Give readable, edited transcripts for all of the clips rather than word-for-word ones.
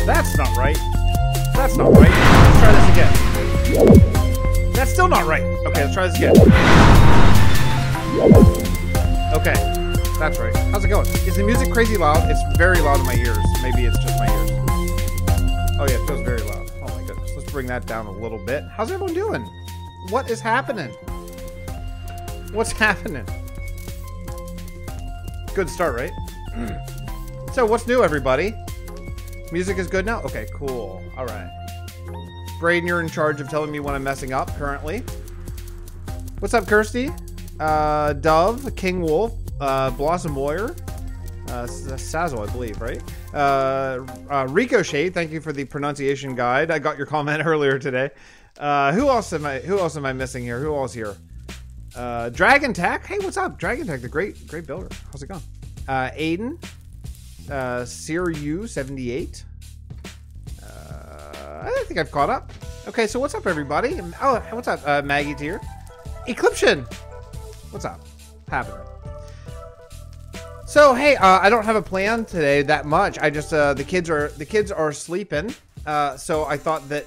That's not right. That's not right. Let's try this again. That's still not right. Okay, let's try this again. Okay, that's right. How's it going? Is the music crazy loud? It's very loud in my ears. Maybe it's just my ears. Oh yeah, it feels very loud. Oh my goodness. Let's bring that down a little bit. How's everyone doing? What is happening? What's happening? Good start, right? So what's new, everybody? Music is good now? Okay, cool. All right. Braden, you're in charge of telling me when I'm messing up currently. What's up, Kirsty? Dove, King Wolf, Blossom Warrior, Sazo, I believe, right? Ricochet, thank you for the pronunciation guide. I got your comment earlier today. Who else am I missing here? Who else here? Dragon Tech. Hey, what's up? Dragon Tech, the great builder. How's it going? Aiden. Siru78. I think I've caught up. Okay, so what's up, everybody? Oh, what's up, Maggie Tier? Eclipsion. What's up? Happening. So hey, I don't have a plan today that much. I just the kids are sleeping. So I thought that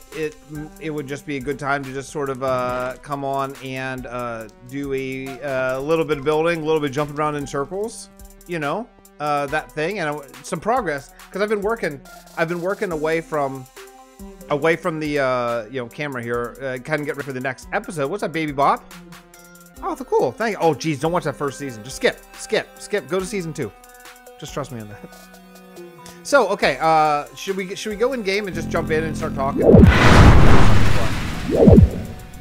it would just be a good time to just sort of come on and do a little bit of building, a little bit of jumping around in circles, you know, that thing, and some progress, because I've been working away from the you know, camera here, kind of get ready for the next episode. What's up, Baby Bop? Oh, cool. Thank you. Oh, geez, don't watch that first season. Just skip. Go to season 2. Just trust me on that. So, okay, should we go in game and just jump in and start talking? You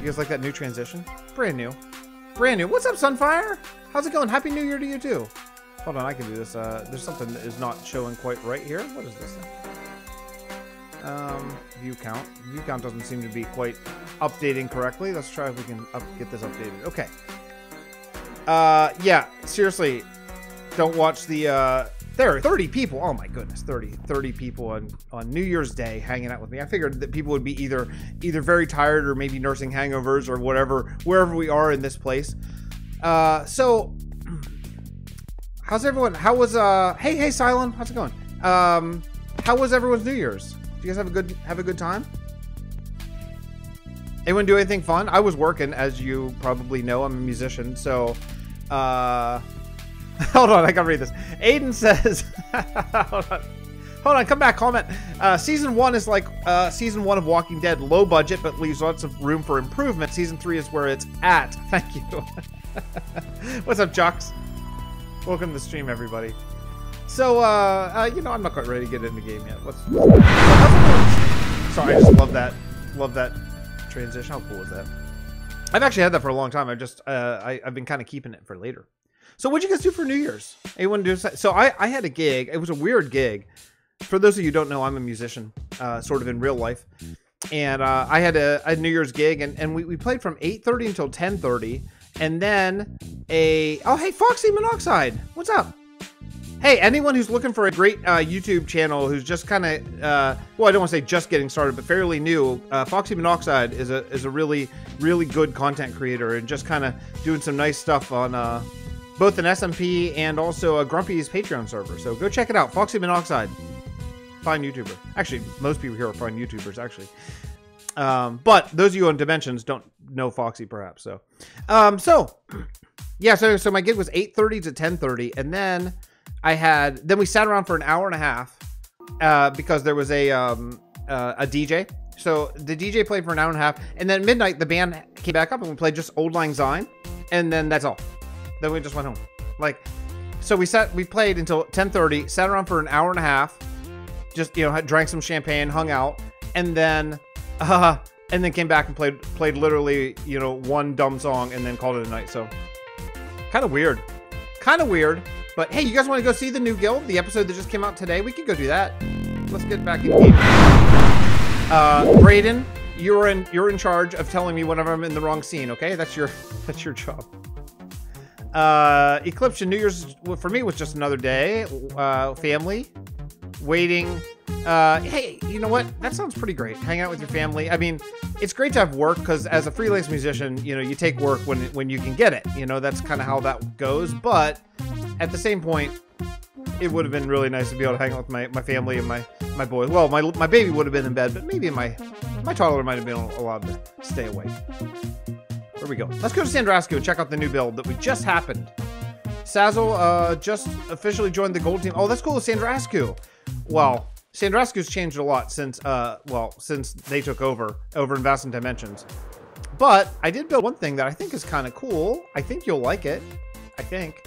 guys like that new transition? Brand new. What's up, Sunfire? How's it going? Happy New Year to you too. Hold on, I can do this. There's something that is not showing quite right here. What is this thing? View count. View count doesn't seem to be quite updating correctly. Let's try if we can get this updated. Okay. Yeah, seriously, don't watch the there are 30 people. Oh my goodness, 30 people on New Year's Day hanging out with me. I figured that people would be either very tired or maybe nursing hangovers or whatever, wherever we are in this place. So how's everyone? How was hey Cylon, how's it going? How was everyone's New Year's? Do you guys have a good time? Anyone do anything fun? I was working, as you probably know. I'm a musician, so hold on, I gotta read this. Aiden says hold on, come back, comment. Season 1 is like season 1 of Walking Dead, low budget but leaves lots of room for improvement. Season 3 is where it's at. Thank you. What's up, Jocks? Welcome to the stream, everybody. So you know, I'm not quite ready to get into the game yet. Sorry, I just love that transition. How cool is that? I've actually had that for a long time. I've been kind of keeping it for later. So what'd you guys do for New Year's? Anyone do? So I had a gig. It was a weird gig. For those of you who don't know, I'm a musician, sort of in real life. And I had a New Year's gig, and we played from 8:30 until 10:30. And then oh, hey, Foxy Monoxide. What's up? Hey, anyone who's looking for a great YouTube channel who's just kind of, well, I don't want to say just getting started, but fairly new, Foxy Monoxide is a really good content creator and just kind of doing some nice stuff on both an SMP and also a Grumpy's Patreon server. So go check it out, Foxy Monoxide. Fine YouTuber. Actually, most people here are fine YouTubers, actually. But those of you on Dimensions don't know Foxy, perhaps. So, yeah. So my gig was 8:30 to 10:30, and then then we sat around for an hour and a half because there was a DJ. So the DJ played for an hour and a half, and then at midnight the band came back up and we played just Old Lang Syne, and then that's all. Then we just went home. Like, so we played until 10:30, sat around for an hour and a half, just, you know, drank some champagne, hung out, and then came back and played literally, you know, one dumb song and then called it a night. So kind of weird. But hey, you guys want to go see the new guild? The episode that just came out today? We could go do that. Let's get back in game. Braden, you're in charge of telling me whenever I'm in the wrong scene, okay? That's your job. Eclipse New Year's for me was just another day. Family, waiting. Hey, you know what? That sounds pretty great. Hang out with your family. I mean, it's great to have work because as a freelance musician, you know, you take work when you can get it. You know, that's kind of how that goes. But at the same point, it would have been really nice to be able to hang out with my family and my boys. Well, my baby would have been in bed, but maybe my toddler might have been allowed to stay awake. Where we go? Let's go to Sandrasco and check out the new build that we just happened. Sazzle just officially joined the gold team. Oh, that's cool, Sandrasco. Well, Sandrasco's changed a lot since since they took over in Vasten Dimensions. But I did build one thing that I think is kind of cool. I think you'll like it. I think.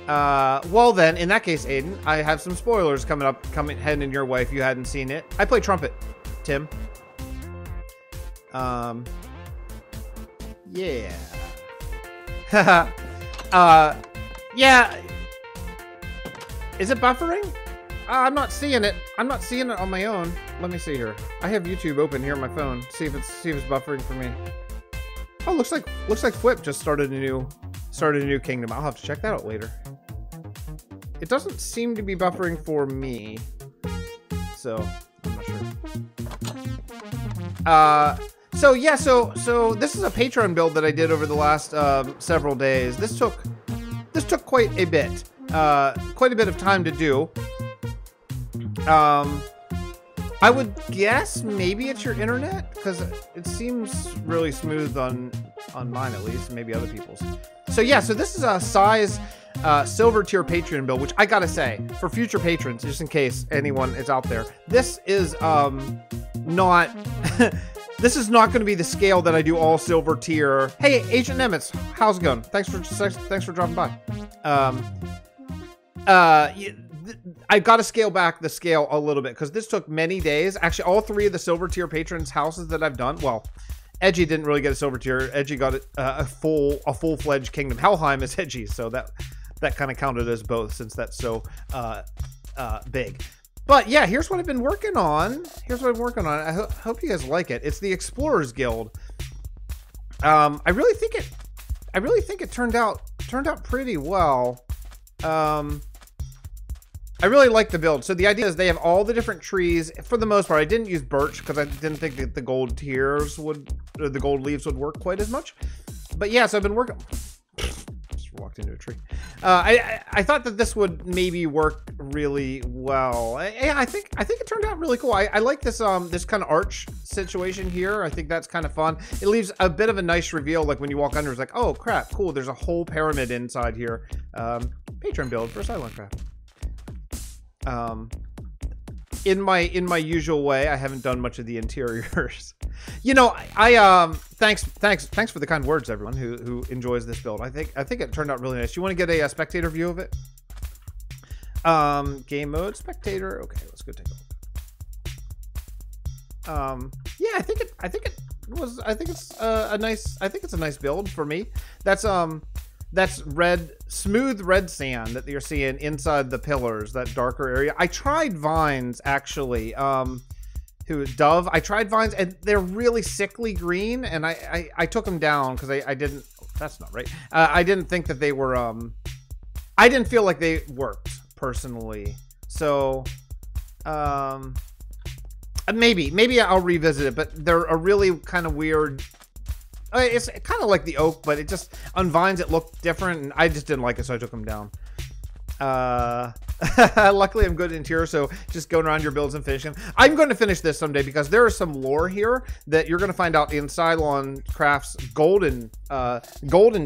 Well then, in that case, Aiden, I have some spoilers heading in your way if you hadn't seen it. I play trumpet, Tim. Yeah. Yeah. Is it buffering? I'm not seeing it. I'm not seeing it on my own. Let me see here. I have YouTube open here on my phone. See if it's buffering for me. Oh, looks like FWhip just started a new kingdom. I'll have to check that out later. It doesn't seem to be buffering for me, so I'm not sure. So yeah, so this is a Patreon build that I did over the last several days. This took quite a bit of time to do. I would guess maybe it's your internet, because it seems really smooth on mine at least, maybe other people's. So yeah, so this is a size silver tier Patreon build, which I gotta say, for future patrons, just in case anyone is out there, this is not this is not going to be the scale that I do all silver tier. Hey, Agent Nemitz, how's it going? Thanks for dropping by. I got to scale back the scale a little bit because this took many days. Actually, all three of the silver tier patrons' houses that I've done. Well, Edgy didn't really get a silver tier. Edgy got a full-fledged kingdom. Helheim is Edgy, so that kind of counted as both since that's so big. But yeah, here's what I've been working on. I hope you guys like it. It's the Explorers Guild. I really think it turned out pretty well. I really like the build. So the idea is they have all the different trees. For the most part, I didn't use birch because I didn't think that the gold tiers the gold leaves would work quite as much. But yeah, so I've been working. Just walked into a tree. I thought that this would maybe work really well. I think it turned out really cool. I like this this kind of arch situation here. I think that's kind of fun. It leaves a bit of a nice reveal, like when you walk under, it's like, oh crap, cool. There's a whole pyramid inside here. Patron build for Silentcraft. In my usual way, I haven't done much of the interiors. You know, thanks for the kind words, everyone who enjoys this build. I think it turned out really nice. You want to get a spectator view of it? Game mode, spectator. Okay, let's go take a look. Yeah, I think it's a nice build for me. That's smooth red sand that you're seeing inside the pillars, that darker area. I tried vines, actually. Dove. I tried vines, and they're really sickly green, and I took them down because I didn't. That's not right. I didn't think that they were. I didn't feel like they worked personally. So, maybe I'll revisit it. But they're a really kind of weird. It's kind of like the oak, but it just, on vines, it looked different, and I just didn't like it, so I took them down. Luckily, I'm good at interior, so just going around your builds and finishing them. I'm going to finish this someday, because there is some lore here that you're going to find out in Cylon-Craft's golden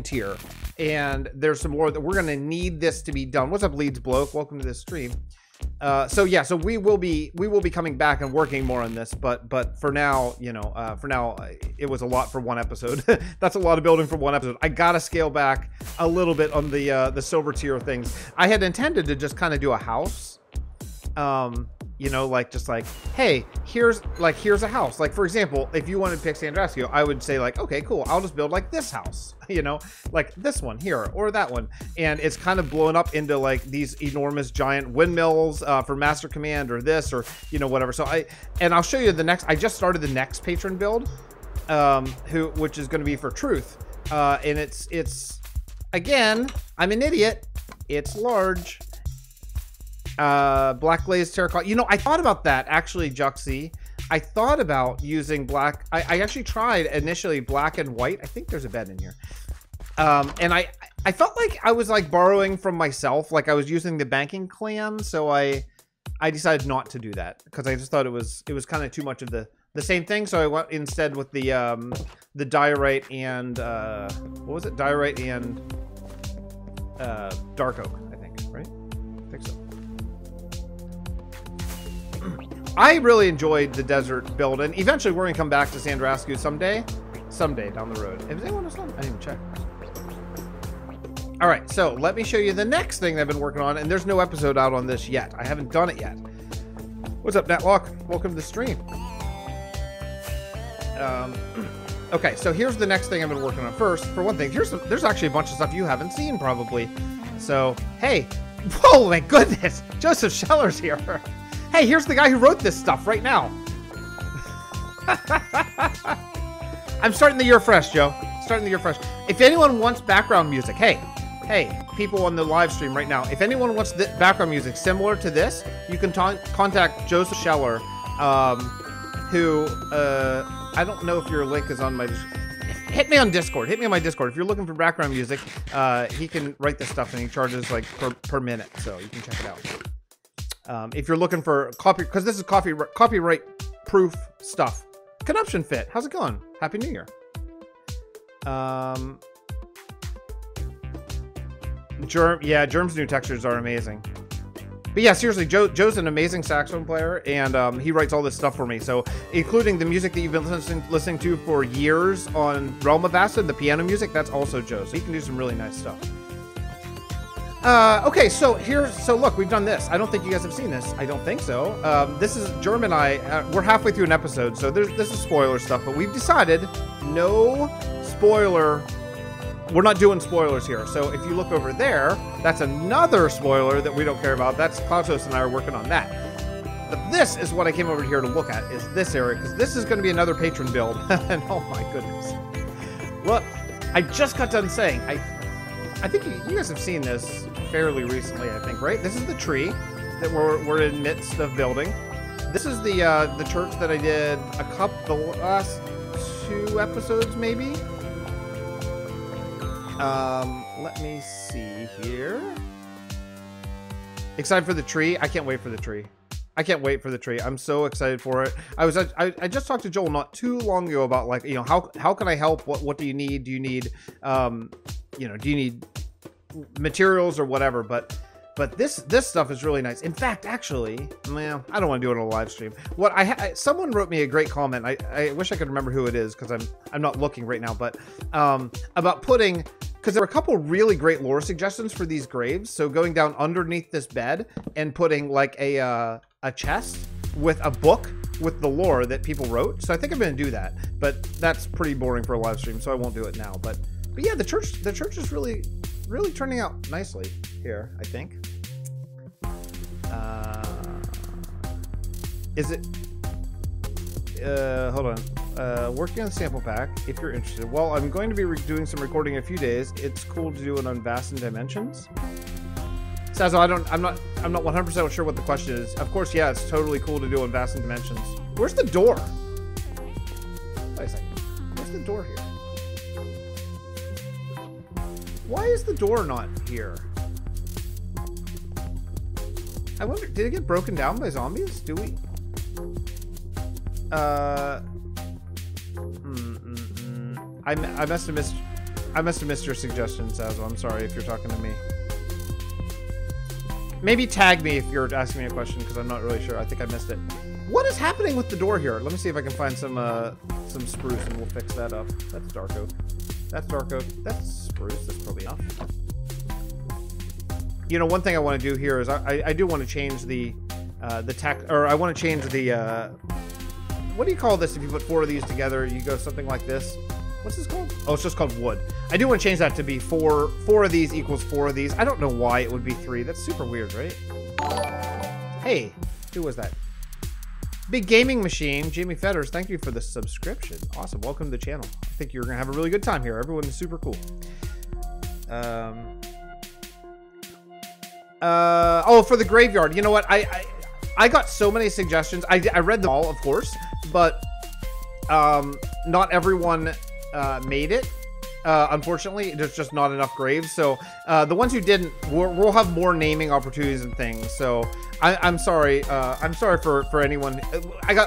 tier, and there's some lore that we're going to need this to be done. What's up, Leeds Bloke? Welcome to this stream. So yeah, so we will be coming back and working more on this, but for now, you know, it was a lot for one episode. That's a lot of building for one episode. I gotta scale back a little bit on the silver tier things. I had intended to just kind of do a house, you know, just like, hey, here's a house. Like, for example, if you wanted to pick Sandrasco, I would say, like, okay, cool, I'll just build like this house, you know, like this one here or that one. And it's kind of blown up into like these enormous giant windmills for Master Command or this, or, you know, whatever. So I'll show you the next. I just started the next patron build, which is going to be for Truth. And it's again, I'm an idiot. It's large. Black glazed terracotta. You know, I thought about that actually, Juxy. I thought about using black. I actually tried initially black and white. I think there's a bed in here. And I felt like I was like borrowing from myself, like I was using the banking clan, so I decided not to do that because I just thought it was kind of too much of the same thing. So I went instead with the diorite and what was it? Diorite and dark oak, I think, right? I think so. I really enjoyed the desert build, and eventually we're gonna come back to Sandrascu someday down the road. Is anyone else on? I didn't even check. All right, so let me show you the next thing I've been working on, and there's no episode out on this yet. I haven't done it yet. What's up, Natlock? Welcome to the stream. Okay, so here's the next thing I've been working on. First, for one thing, there's actually a bunch of stuff you haven't seen probably. So, hey, whoa, my goodness, Joseph Scheller's here. Hey, here's the guy who wrote this stuff right now. I'm starting the year fresh, Joe. Starting the year fresh. If anyone wants background music, hey, people on the live stream right now, if anyone wants the background music similar to this, you can contact Joseph Scheller, who, I don't know if your link is on my... Hit me on Discord. Hit me on my Discord. If you're looking for background music, he can write this stuff, and he charges like per minute, so you can check it out. If you're looking for copy, because this is copyright proof stuff. Conoption Fit, how's it going? Happy New Year. Germ's new textures are amazing. But yeah, seriously, Joe's an amazing saxophone player, and he writes all this stuff for me. So, including the music that you've been listening to for years on Realm of Vasten, the piano music, that's also Joe. So he can do some really nice stuff. Okay, so look, we've done this. I don't think you guys have seen this. I don't think so. This is Jerm and I. We're halfway through an episode, so this is spoiler stuff. But we've decided no spoiler. We're not doing spoilers here. So if you look over there, that's another spoiler that we don't care about. That's Klautos and I are working on that. But this is what I came over here to look at, is this area, because this is going to be another patron build. And oh my goodness. Well, I just got done saying, I think you guys have seen this fairly recently, I think, right? This is the tree that we're in midst of building. This is the church that I did the last 2 episodes, maybe. Let me see here. Excited for the tree? I can't wait for the tree. I can't wait for the tree. I'm so excited for it. I just talked to Joel not too long ago about, like, you know, how can I help? What do you need? Do you need you know, do you need materials or whatever? But this stuff is really nice. In fact, actually, well, I don't want to do it on a live stream. What someone wrote me a great comment. I wish I could remember who it is, because I'm not looking right now. But about putting, because there were a couple really great lore suggestions for these graves. So going down underneath this bed and putting like a chest with a book with the lore that people wrote. So I think I'm going to do that, but that's pretty boring for a live stream, so I won't do it now. But yeah, the church is really turning out nicely here, I think. Is it hold on, working on the sample pack if you're interested. Well, I'm going to be doing some recording in a few days. It's cool to do it on Vasten Dimensions. Sazo, I'm not 100% sure what the question is. Of course, yeah, it's totally cool to do on Vasten Dimensions. Where's the door? Wait a second. Where's the door here? Why is the door not here? I wonder, did it get broken down by zombies? Do we? I must have missed your suggestion, Sazo. I'm sorry if you're talking to me. Maybe tag me if you're asking me a question, because I'm not really sure. I think I missed it. What is happening with the door here? Let me see if I can find some spruce, and we'll fix that up. That's dark oak. That's dark oak. That's spruce. That's probably enough. You know, one thing I want to do here is I do want to change the tech, or I want to change the what do you call this if you put 4 of these together? You go something like this. What's this called? Oh, it's just called wood. I do want to change that to be 4 of these equals 4 of these. I don't know why it would be 3. That's super weird, right? Hey, who was that? Big Gaming Machine, Jamie Fetters, thank you for the subscription. Awesome, welcome to the channel. I think you're gonna have a really good time here. Everyone is super cool. Oh, for the graveyard. You know what? I got so many suggestions. I read them all, of course, but not everyone made it. unfortunately. There's just not enough graves. So the ones who didn't, we'll have more naming opportunities and things. So I'm sorry. I'm sorry for anyone.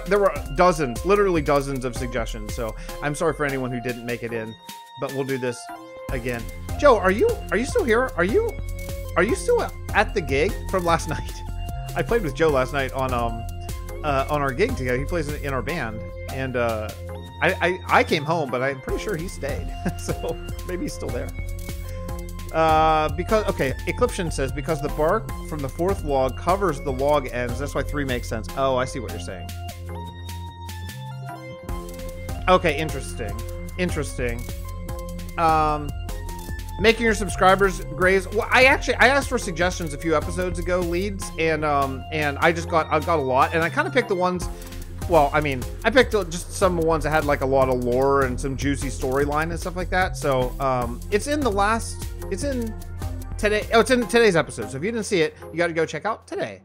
There were dozens, literally dozens of suggestions. So I'm sorry for anyone who didn't make it in. But we'll do this again. Joe, are you still here? Are you still at the gig from last night? I played with Joe last night on our gig together. He plays in our band, and I came home, but I'm pretty sure he stayed. So maybe he's still there. Because Eclipsion says because the bark from the 4th log covers the log ends. That's why 3 makes sense. Oh, I see what you're saying. Okay, interesting. Making your subscribers graves. Well, I asked for suggestions a few episodes ago, leads, and I got a lot, and I kind of picked the ones. Well, I mean, I picked just some ones that had like a lot of lore and some juicy storyline and stuff like that. So it's in today's episode. So if you didn't see it, you got to go check out today.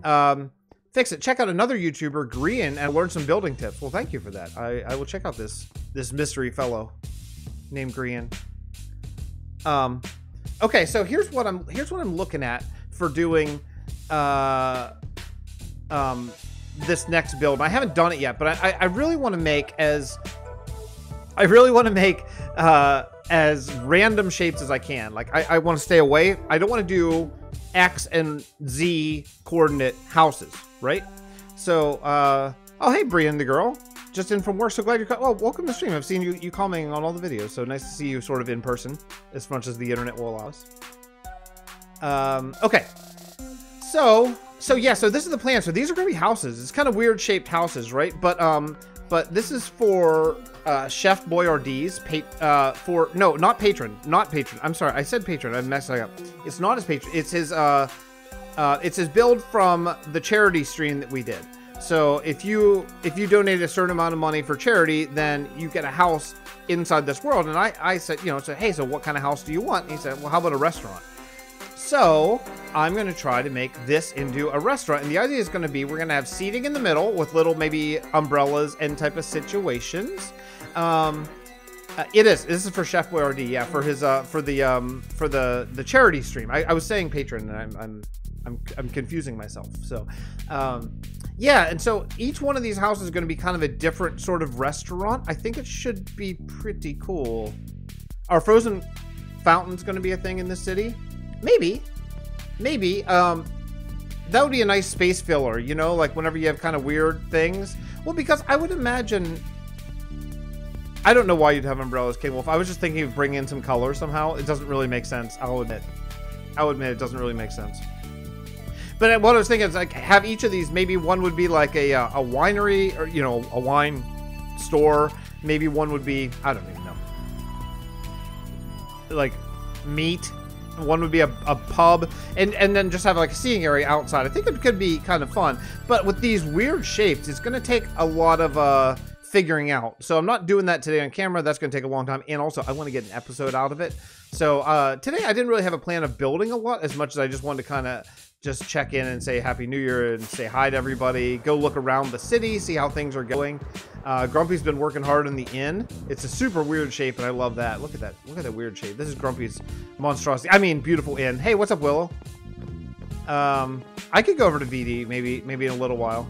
Fixxitt. Check out another YouTuber, Grian, and learn some building tips. Well, thank you for that. I will check out this mystery fellow named Grian. Okay, so here's what I'm looking at for doing this next build. I haven't done it yet, but I really want to make as random shapes as I can. Like I want to stay away. I don't want to do X and Z coordinate houses, right? So oh hey Brian the girl, just in from work. So glad you're welcome to the stream. I've seen you commenting on all the videos, so nice to see you sort of in person as much as the internet will allow us. Okay, so yeah, so this is the plan. So these are gonna be houses. It's kind of weird shaped houses, right? But this is for Chef Boyardee's not patron. I'm sorry, I said patron. I messed that up. It's not his patron. It's his build from the charity stream that we did. So if you donate a certain amount of money for charity, then you get a house inside this world. And I said, hey, so what kind of house do you want? And he said, well, how about a restaurant? So I'm going to try to make this into a restaurant. And the idea is going to be, we're going to have seating in the middle with little maybe umbrellas and type of situations. This is for Chef Boyardee. Yeah. For his, for the charity stream. I was saying patron and I'm confusing myself. So, yeah. And so each one of these houses is going to be kind of a different sort of restaurant. I think it should be pretty cool. Our frozen fountain's going to be a thing in this city. Maybe. That would be a nice space filler, like whenever you have kind of weird things. Well, because I would imagine, I don't know why you'd have umbrellas, King Wolf. I was just thinking of bringing in some color somehow. It doesn't really make sense. I'll admit it doesn't really make sense. But what I was thinking is like have each of these, maybe one would be like a winery or, a wine store. Maybe one would be, I don't even know, like meat. One would be a pub, and then just have like a seating area outside. I think it could be kind of fun, but with these weird shapes, it's going to take a lot of figuring out. So I'm not doing that today on camera. That's going to take a long time, and also I want to get an episode out of it. So today I didn't really have a plan of building a lot as much as I just wanted to kind of just check in and say Happy New Year and say hi to everybody. Go look around the city, see how things are going. Grumpy's been working hard in the inn. It's a super weird shape, and I love that. Look at that. Look at that weird shape. This is Grumpy's monstrosity. I mean, beautiful inn. Hey, what's up, Willow? I could go over to VD maybe in a little while.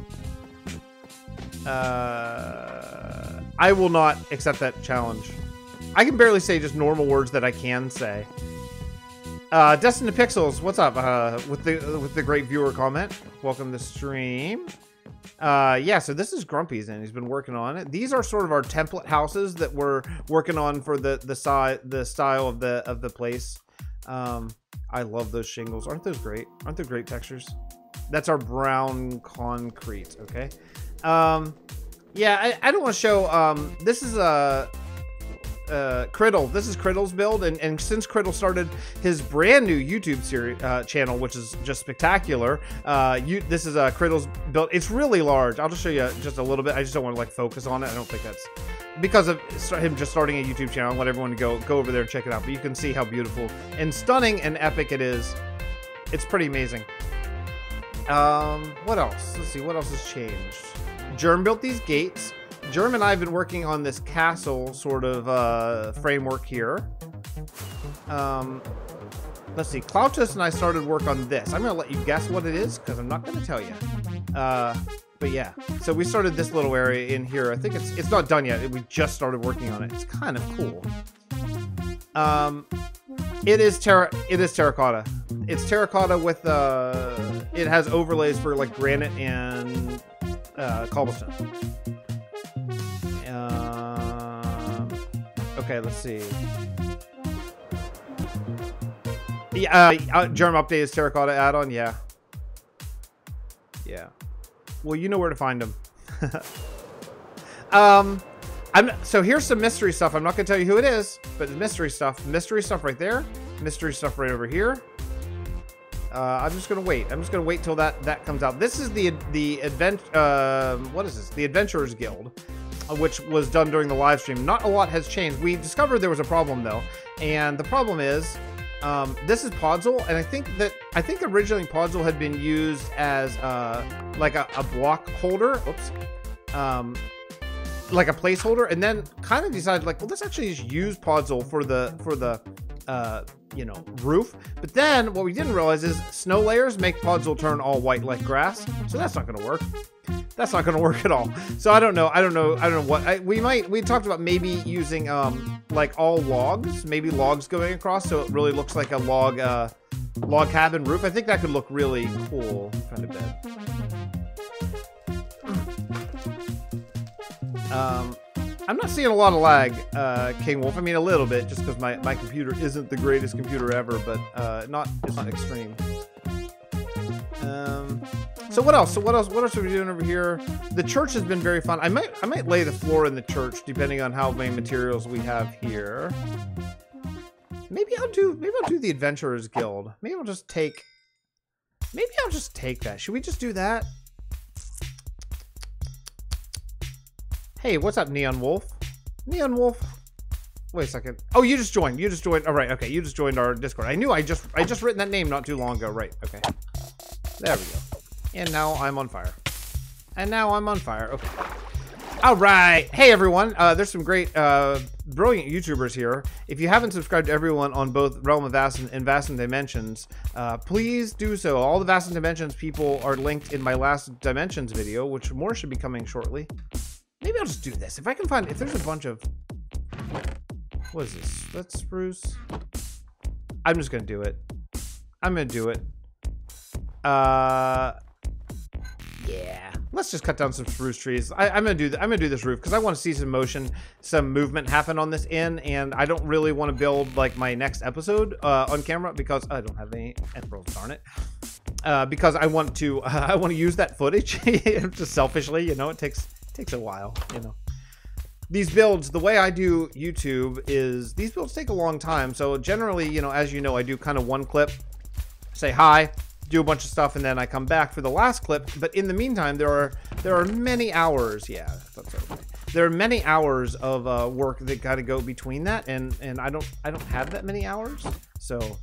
I will not accept that challenge. I can barely say just normal words that I can say. Destin to Pixels, what's up? With the great viewer comment. Welcome to the stream. Yeah, so this is Grumpy's and he's been working on it. These are sort of our template houses that we're working on for the style of the place. I love those shingles. Aren't those great? Aren't they great textures? That's our brown concrete, okay? Yeah, I don't want to show this is Kriddle. This is Kriddle's build, and since Kriddle started his brand new YouTube series channel, which is just spectacular, this is Kriddle's build. It's really large. I'll just show you just a little bit. I just don't want to like focus on it. I don't think that's because of him just starting a YouTube channel. I want everyone to go over there and check it out. But you can see how beautiful and stunning and epic it is. It's pretty amazing. What else? Let's see. What else has changed? Germ built these gates. Jerm and I have been working on this castle sort of framework here. Let's see. Klautos and I started work on this. I'm going to let you guess what it is because I'm not going to tell you. But yeah, so we started this little area in here. I think it's not done yet. We just started working on it. It's kind of cool. It is terracotta. It's terracotta with it has overlays for like granite and cobblestone. Okay, let's see. Yeah, Germ update is terracotta add-on. Yeah. Yeah. Well, you know where to find them. So here's some mystery stuff. I'm not gonna tell you who it is, but the mystery stuff. Mystery stuff right there. Mystery stuff right over here. I'm just gonna wait. I'm just gonna wait till that comes out. This is the what is this? The Adventurers Guild, which was done during the live stream. Not a lot has changed. We discovered there was a problem though, and the problem is this is Podzol, and I think originally Podzol had been used as like a block holder. Oops. Like a placeholder, and then kind of decided like, well, let's actually just use Podzol for the you know, roof. But then what we didn't realize is snow layers make Podzol turn all white like grass, so that's not going to work. That's not going to work at all. So I don't know what we talked about maybe using like all logs, maybe logs going across, so it really looks like a log cabin roof. I think that could look really cool. Kind of bad. I'm not seeing a lot of lag, King Wolf. I mean, a little bit, just because my computer isn't the greatest computer ever, but it's not extreme. So what else? What else are we doing over here? The church has been very fun. I might lay the floor in the church depending on how many materials we have here. Maybe I'll do the Adventurers Guild. Maybe I'll just take that. Should we just do that? Hey, what's up, Neon Wolf? Neon Wolf? Wait a second. Oh, you just joined. You just joined. All right, okay. You just joined our Discord. I knew I just written that name not too long ago. Right, okay. There we go. And now I'm on fire. Okay. All right. Hey, everyone. There's some great, brilliant YouTubers here. If you haven't subscribed to everyone on both Realm of Vasten and Vasten Dimensions, please do so. All the Vasten Dimensions people are linked in my last Dimensions video, which more should be coming shortly. Maybe I'll just do this. If I can find, if there's a bunch of, what is this? That's spruce. I'm just gonna do it. Yeah. Let's just cut down some spruce trees. I'm gonna do this roof because I want to see some motion, some movement happen on this inn, and I don't really want to build like my next episode on camera because I don't have any emeralds. Darn it. Because I want to use that footage just selfishly. You know, it takes a while, you know. These builds, the way I do YouTube is these builds take a long time. So generally, you know, as you know, I do kind of one clip, say hi, do a bunch of stuff, and then I come back for the last clip. But in the meantime, there are many hours. Yeah, that's okay. There are many hours of work that got to go between that, and I don't have that many hours. So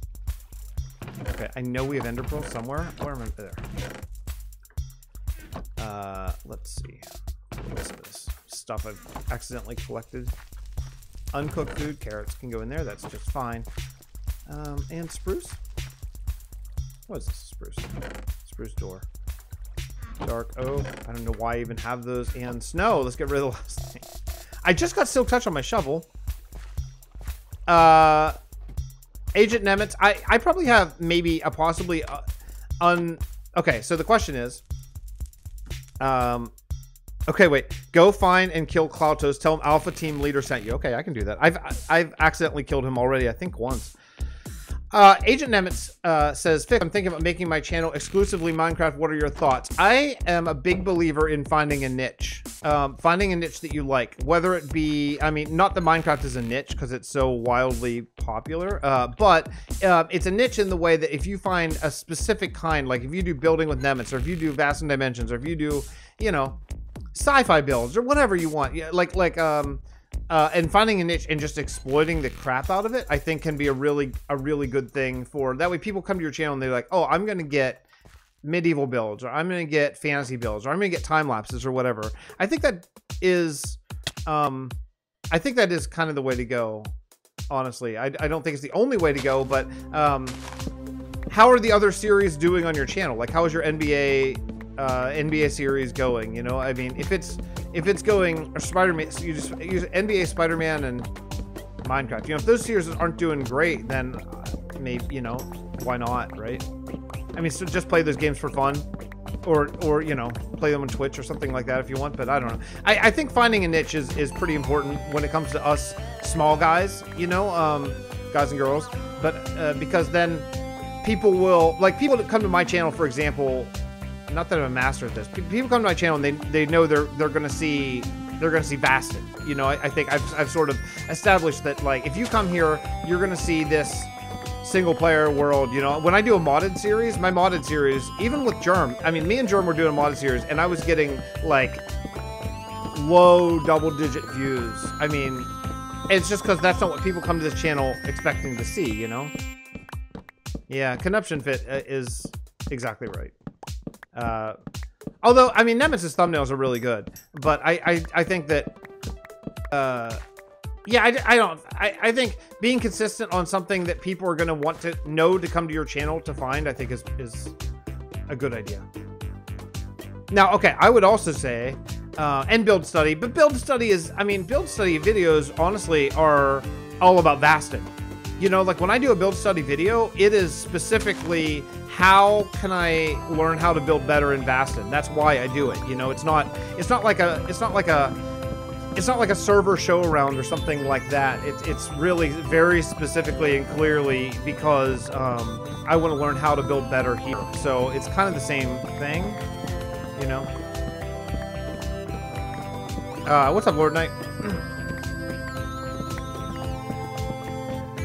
okay, I know we have ender pearls somewhere. Where am I? There. Let's see. What's this stuff I've accidentally collected? Uncooked food, carrots can go in there. That's just fine. And spruce. What is this? Spruce. Spruce door. Dark oak. I don't know why I even have those. And snow. Let's get rid of the last thing. I just got silk touch on my shovel. Agent Nemitz. I probably have maybe a possibly okay, so the question is okay, wait. Go find and kill Klautos. Tell him Alpha Team Leader sent you. Okay, I can do that. I've accidentally killed him already, I think once. Agent Nemitz says, Fix, I'm thinking about making my channel exclusively Minecraft. What are your thoughts? I am a big believer in finding a niche. Finding a niche that you like. Whether it be, I mean, not that Minecraft is a niche because it's so wildly popular, but it's a niche in the way that if you find a specific kind, like if you do building with Nemitz, or if you do Vasten Dimensions, or if you do, you know, sci-fi builds, or whatever you want, yeah, and finding a niche and just exploiting the crap out of it, I think can be a really good thing for that way people come to your channel and they're like, oh, I'm gonna get medieval builds, or I'm going to get fantasy builds, or I'm going to get time lapses or whatever. I think that is kind of the way to go. Honestly, I don't think it's the only way to go, but how are the other series doing on your channel? Like, how is your NBA series going? You know, I mean, if it's going, or Spider-Man, so you just use NBA, Spider-Man, and Minecraft. You know, if those series aren't doing great, then maybe, you know, why not, right? I mean, so just play those games for fun, or you know, play them on Twitch or something like that if you want. But I don't know. I think finding a niche is pretty important when it comes to us small guys, you know, guys and girls. But because then people will, like, people that come to my channel, for example. Not that I'm a master at this. People come to my channel and they know they're gonna see Vasten. You know, I think I've sort of established that, like, if you come here, you're gonna see this single player world. You know, when I do a modded series, my modded series, even with Jerm, I mean, me and Jerm were doing a modded series, and I was getting like low double-digit views. I mean, it's just because that's not what people come to this channel expecting to see. You know? Yeah, Connection Fit is exactly right. Although, I mean, Nemesis thumbnails are really good, but I think that, yeah, I think being consistent on something that people are going to want to know to come to your channel to find, I think is a good idea. Now, okay, I would also say, and build study, but build study is, I mean, build study videos, honestly, are all about Vasten. You know, like when I do a build study video, it is specifically how can I learn how to build better in Vasten. That's why I do it. You know, it's not like a server show around or something like that. It's really very specifically and clearly because I want to learn how to build better here. So it's kind of the same thing, you know. What's up, Lord Knight?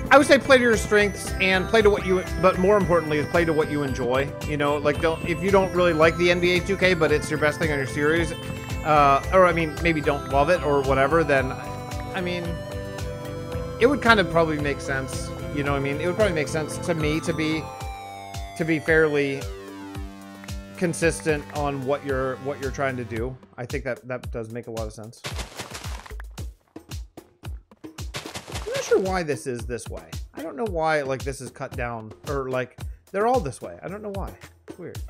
I would say play to your strengths and play to what you, but more importantly, play to what you enjoy. You know, like if you don't really like the NBA 2K, but it's your best thing on your series, or I mean, maybe don't love it or whatever, then, I mean, it would kind of probably make sense. You know what I mean? It would probably make sense to me to be fairly consistent on what you're trying to do. I think that does make a lot of sense. Sure why this is this way. I don't know why, like, this is cut down, or like they're all this way. I don't know why. It's weird.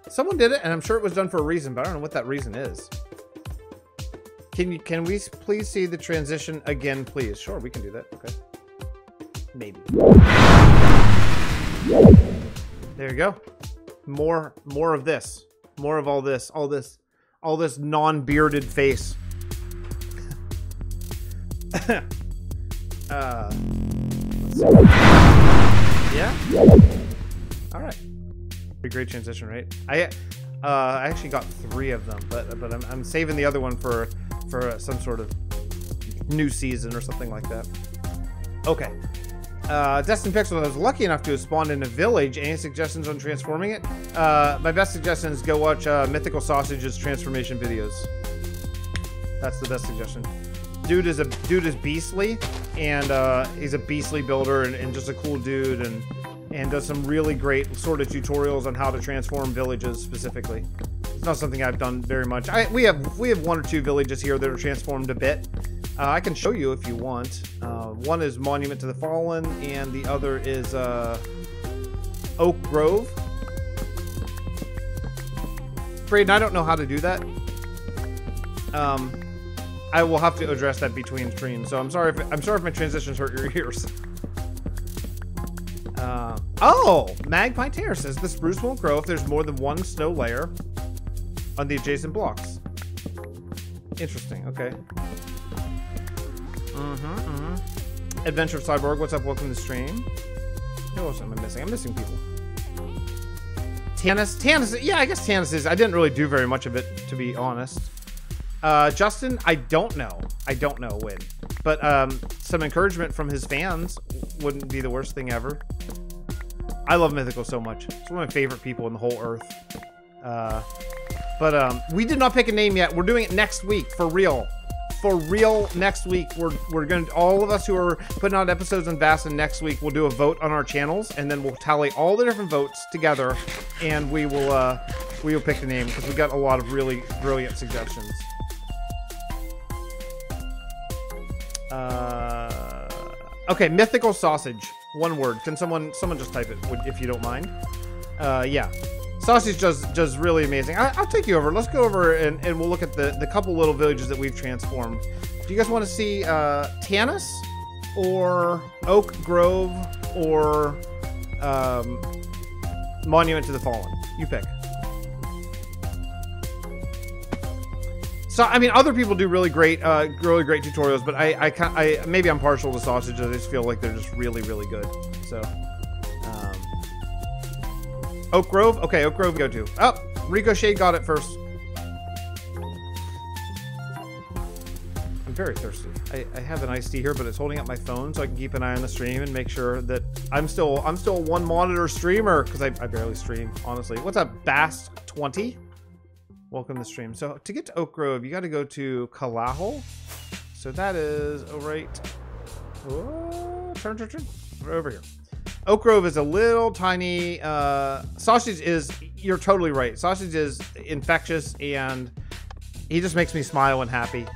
Someone did it, and I'm sure it was done for a reason, but I don't know what that reason is. Can we please see the transition again, please? Sure, we can do that. Okay. Maybe. There you go. More of this. More of all this non-bearded face. Let's see. Yeah. All right. Pretty great transition, right? I actually got 3 of them, but I'm saving the other one for some sort of new season or something like that. Okay. Destin Pixel, I was lucky enough to have spawned in a village. Any suggestions on transforming it? My best suggestion is go watch Mythical Sausage's transformation videos. That's the best suggestion. Dude is beastly, and he's a beastly builder and just a cool dude, and does some really great sort of tutorials on how to transform villages specifically. It's not something I've done very much. We have 1 or 2 villages here that are transformed a bit. I can show you if you want. One is Monument to the Fallen, and the other is Oak Grove. Braden, I don't know how to do that. I will have to address that between streams, so I'm sorry if my transitions hurt your ears. Oh, Magpie Terror says the spruce won't grow if there's more than 1 snow layer on the adjacent blocks. Interesting. Okay. Adventure of Cyborg, what's up? Welcome to the stream. Who else am I missing? I'm missing people. Tannis. Yeah, I guess Tannis is. I didn't really do very much of it, to be honest. Justin, I don't know when, but some encouragement from his fans wouldn't be the worst thing ever. I love Mythical so much. It's one of my favorite people in the whole earth. But we did not pick a name yet. We're doing it next week, for real. for real next week. We're going to, all of us who are putting out episodes on Vasten next week, we'll do a vote on our channels, and then we'll tally all the different votes together, and we will pick the name, because we got a lot of really brilliant suggestions. Okay, Mythical Sausage. One word. Can someone just type it, if you don't mind? Yeah. Sausage does really amazing. I'll take you over. Let's go over and we'll look at the couple little villages that we've transformed. Do you guys want to see Tanis or Oak Grove or Monument to the Fallen? You pick. So I mean, other people do really great tutorials, but I maybe I'm partial to Sausage. I just feel like they're just really good. So. Oak Grove? Okay, Oak Grove go to. Oh, Ricochet got it first. I'm very thirsty. I have an iced tea here, but it's holding up my phone so I can keep an eye on the stream and make sure that I'm still a one monitor streamer, because I barely stream, honestly. What's up, Bast20? Welcome to the stream. So to get to Oak Grove, you got to go to Kalahol. So that is turn over here. Oak Grove is a little tiny, Sausage is, you're totally right. Sausage is infectious, and he just makes me smile and happy.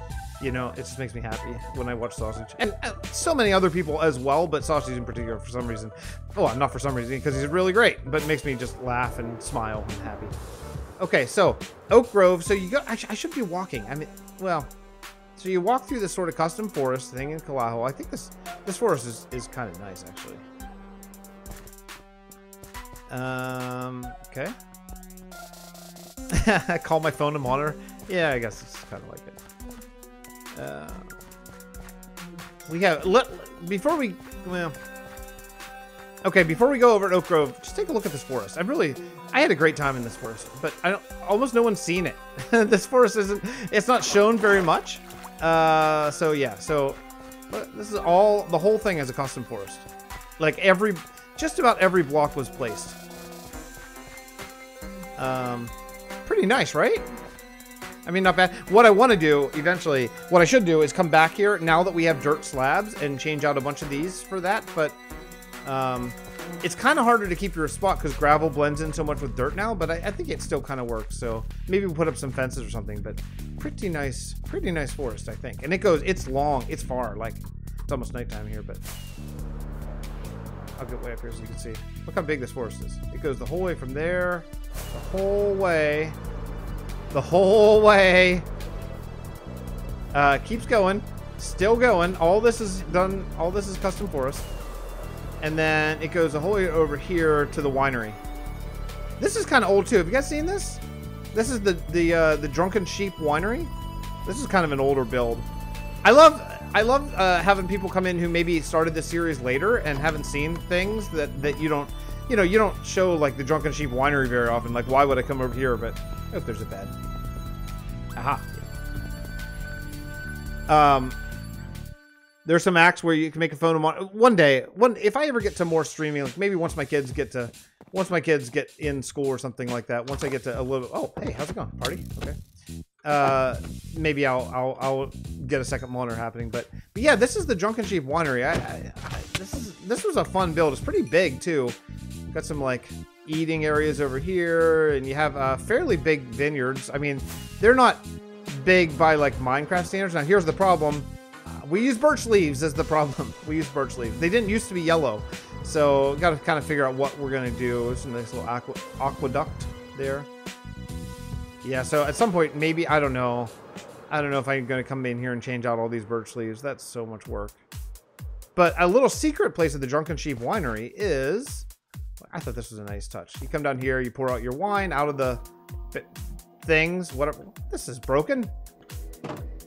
You know, it just makes me happy when I watch Sausage. And so many other people as well, but Sausage in particular for some reason. Oh, not for some reason, because he's really great, but makes me just laugh and smile and happy. Okay, so Oak Grove, so you go, I should be walking. I mean, well, so you walk through this sort of custom forest thing in Kalahol. I think this forest is kind of nice, actually. Okay. I call my phone a monitor. Yeah, I guess it's kind of like it. We have before we go over at Oak Grove, just take a look at this forest. I had a great time in this forest, but almost no one's seen it. This forest it's not shown very much. So yeah, this is the whole thing is a custom forest. Like just about every block was placed. Pretty nice, right? I mean, not bad. What I want to do eventually, what I should do is come back here now that we have dirt slabs and change out a bunch of these for that. But it's kind of harder to keep your spot because gravel blends in so much with dirt now. But I think it still kind of works. So maybe we'll put up some fences or something. But pretty nice forest, I think. And it's long, it's far. Like, it's almost nighttime here, but I'll get way up here so you can see. Look how big this forest is. It goes the whole way from there, the whole way. Keeps going, still going. All this is done. All this is custom forest, and then it goes the whole way over here to the winery. This is kind of old too. Have you guys seen this? This is the Drunken Sheep Winery. This is kind of an older build. I love having people come in who maybe started this series later and haven't seen things that you don't show, like the Drunken Sheep Winery very often. Like, why would I come over here? But oh, there's a bed. Aha. There's some acts where you can make a phone one day. If I ever get to more streaming, like maybe once my kids get in school or something like that. Once I get to a little. Oh, hey, how's it going? Party? Okay. Maybe I'll get a second monitor happening, but yeah, this is the Drunken Sheep Winery. This was a fun build. It's pretty big too. Got some like eating areas over here, and you have fairly big vineyards. I mean, they're not big by like Minecraft standards. Now here's the problem. We use birch leaves as the problem. We use birch leaves. They didn't used to be yellow, so got to kind of figure out what we're gonna do. There's a nice little aqueduct there. Yeah, so at some point, maybe, I don't know if I'm going to come in here and change out all these birch leaves. That's so much work. But a little secret place at the Drunken Sheep Winery is, I thought this was a nice touch. You come down here, you pour out your wine out of the things, whatever. This is broken.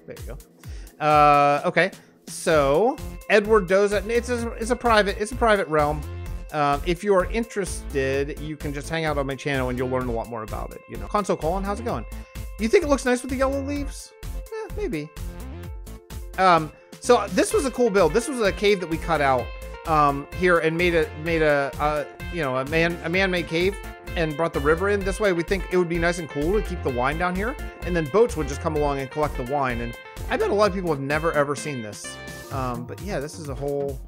There you go. Okay, so Edward Doza, it's a private realm. If you're interested, you can just hang out on my channel and you'll learn a lot more about it. You know, Console Colin, how's it going? You think it looks nice with the yellow leaves? Maybe. So this was a cool build. This was a cave that we cut out here and made a man-made cave and brought the river in. This way we think it would be nice and cool to keep the wine down here, and then boats would just come along and collect the wine. And I bet a lot of people have never ever seen this. But yeah, this is a whole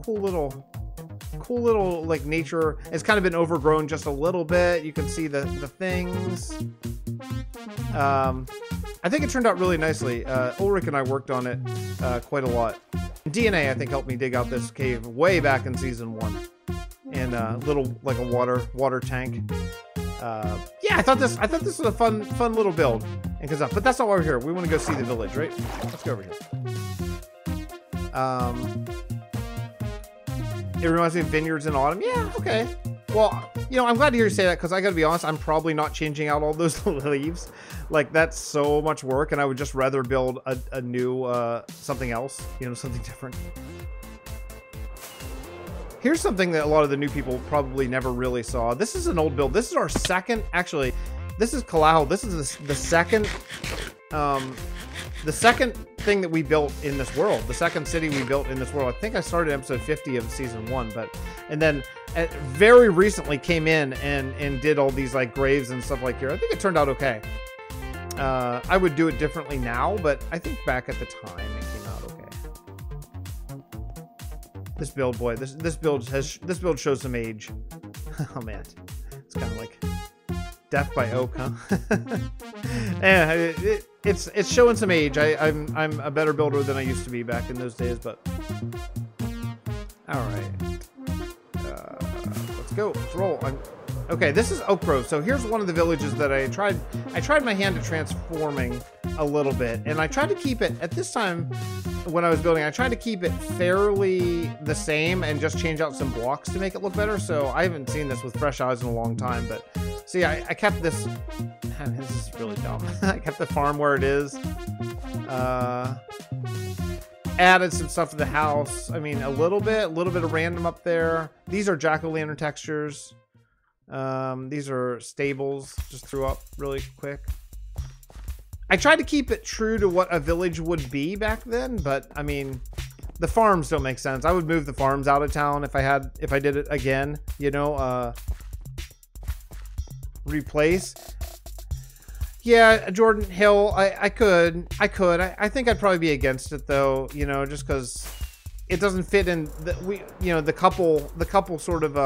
cool little like nature. It's kind of been overgrown just a little bit. You can see the things. I think it turned out really nicely. Ulrich and I worked on it quite a lot. DNA, I think, helped me dig out this cave way back in season 1, and little like a water tank. Yeah, I thought this was a fun little build. And but that's not why we're here. We want to go see the village, right? Let's go over here. It reminds me of vineyards in autumn. Yeah, okay. Well, you know, I'm glad to hear you say that, because I gotta be honest, I'm probably not changing out all those leaves. Like, that's so much work, and I would just rather build a new something else, you know, something different. Here's something that a lot of the new people probably never really saw. This is an old build. This is our second, actually, this is Kalau. This is the second thing that we built in this world. The second city we built in this world. I think I started episode 50 of season 1, and then very recently came in and did all these like graves and stuff like here. I think it turned out okay. I would do it differently now, but I think back at the time it came out okay. This build, boy, this build shows some age. Oh man, it's kind of like death by oak, huh? Yeah, it's showing some age. I'm a better builder than I used to be back in those days, but all right. Let's go. Let's roll. Okay, this is Oak Grove. So here's one of the villages that I tried my hand at transforming a little bit, and I tried to keep it at this time when I was building. I tried to keep it fairly the same and just change out some blocks to make it look better. So I haven't seen this with fresh eyes in a long time, but see, I kept this. Man, this is really dumb. I kept the farm where it is. Added some stuff to the house. I mean, a little bit of random up there. These are jack-o'-lantern textures. These are stables. Just threw up really quick. I tried to keep it true to what a village would be back then, but I mean, the farms don't make sense. I would move the farms out of town if I did it again, you know, replace. Yeah, Jordan Hill, I could. I think I'd probably be against it though, you know, just because it doesn't fit in the couple sort of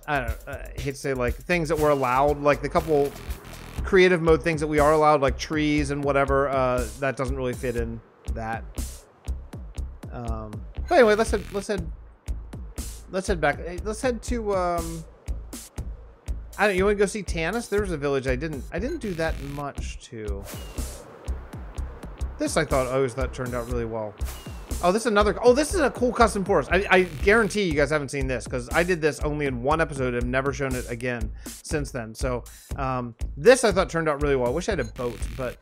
I don't know, I hate to say like things that were allowed, like the couple creative mode things that we are allowed, like trees and whatever, that doesn't really fit in that. But anyway, let's head back. Let's head to I don't. You want to go see Tanis? There's a village I didn't do that much to. This I always thought turned out really well. Oh, this is another. Oh, this is a cool custom forest. I guarantee you guys haven't seen this because I did this only in one episode and have never shown it again since then. So this I thought turned out really well. I wish I had a boat, but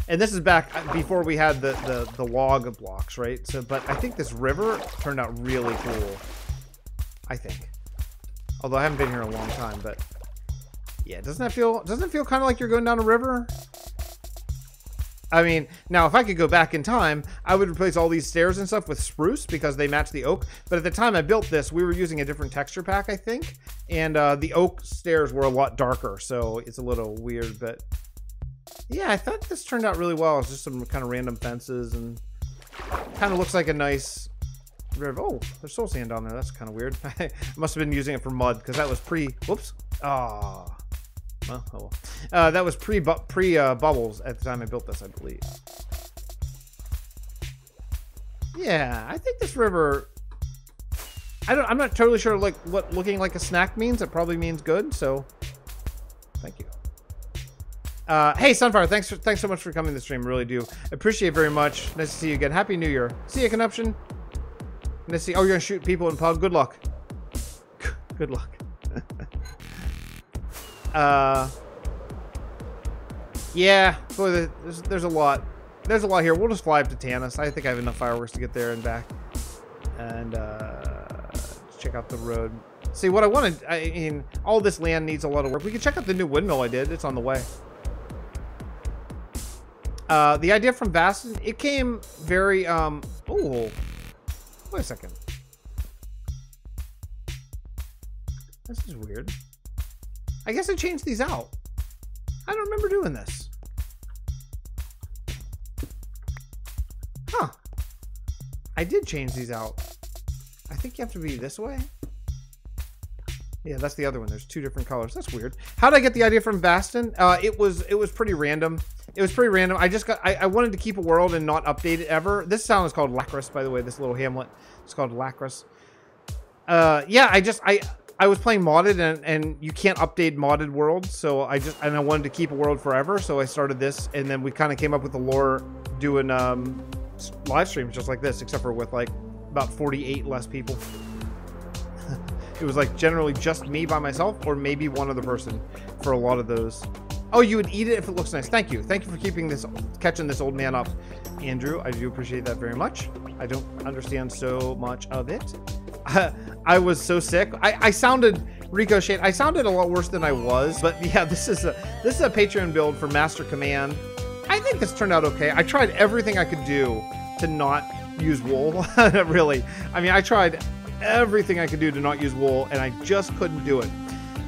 and this is back before we had the log blocks, right? So, but I think this river turned out really cool. I think. Although I haven't been here a long time, but yeah, doesn't it feel kind of like you're going down a river? I mean, now if I could go back in time, I would replace all these stairs and stuff with spruce because they match the oak. But at the time I built this, we were using a different texture pack, I think, and the oak stairs were a lot darker, so it's a little weird. But yeah, I thought this turned out really well. It's just some kind of random fences and kind of looks like a nice river. Oh, there's soul sand down there. That's kind of weird. I must have been using it for mud because that was whoops. Ah. Well, oh well. That was pre bubbles at the time I built this, I believe. Yeah, I think this river. I'm not totally sure like what looking like a snack means. It probably means good. So, thank you. Hey Sunfire, thanks so much for coming to the stream. Really do appreciate it very much. Nice to see you again. Happy New Year. See you, Conoption. Nice to see. Oh, you're gonna shoot people in pub. Good luck. Good luck. Yeah, boy, there's a lot. There's a lot here. We'll just fly up to Tanis. I think I have enough fireworks to get there and back. And check out the road. See, what I wanted, I mean, all this land needs a lot of work. We can check out the new windmill I did. It's on the way. The idea from Vasten, it came very, oh, wait a second. This is weird. I guess I changed these out. I don't remember doing this. Huh. I did change these out. I think you have to be this way. Yeah, that's the other one. There's 2 different colors. That's weird. How did I get the idea from Vasten? It was pretty random. It was pretty random. I wanted to keep a world and not update it ever. This town is called Lacris, by the way. This little hamlet. It's called Lacris. Yeah, I was playing modded and you can't update modded worlds, so I wanted to keep a world forever, so I started this, and then we kind of came up with the lore doing live streams just like this, except for with like about 48 less people. It was like generally just me by myself, or maybe one other person for a lot of those. Oh, you would eat it if it looks nice. Thank you. Thank you for catching this old man up, Andrew. I do appreciate that very much. I don't understand so much of it. I was so sick. I sounded Ricochet. I sounded a lot worse than I was, but yeah, this is a Patreon build for Master Command. I think this turned out okay. I tried everything I could do to not use wool. Really. I mean, I tried everything I could do to not use wool, and I just couldn't do it.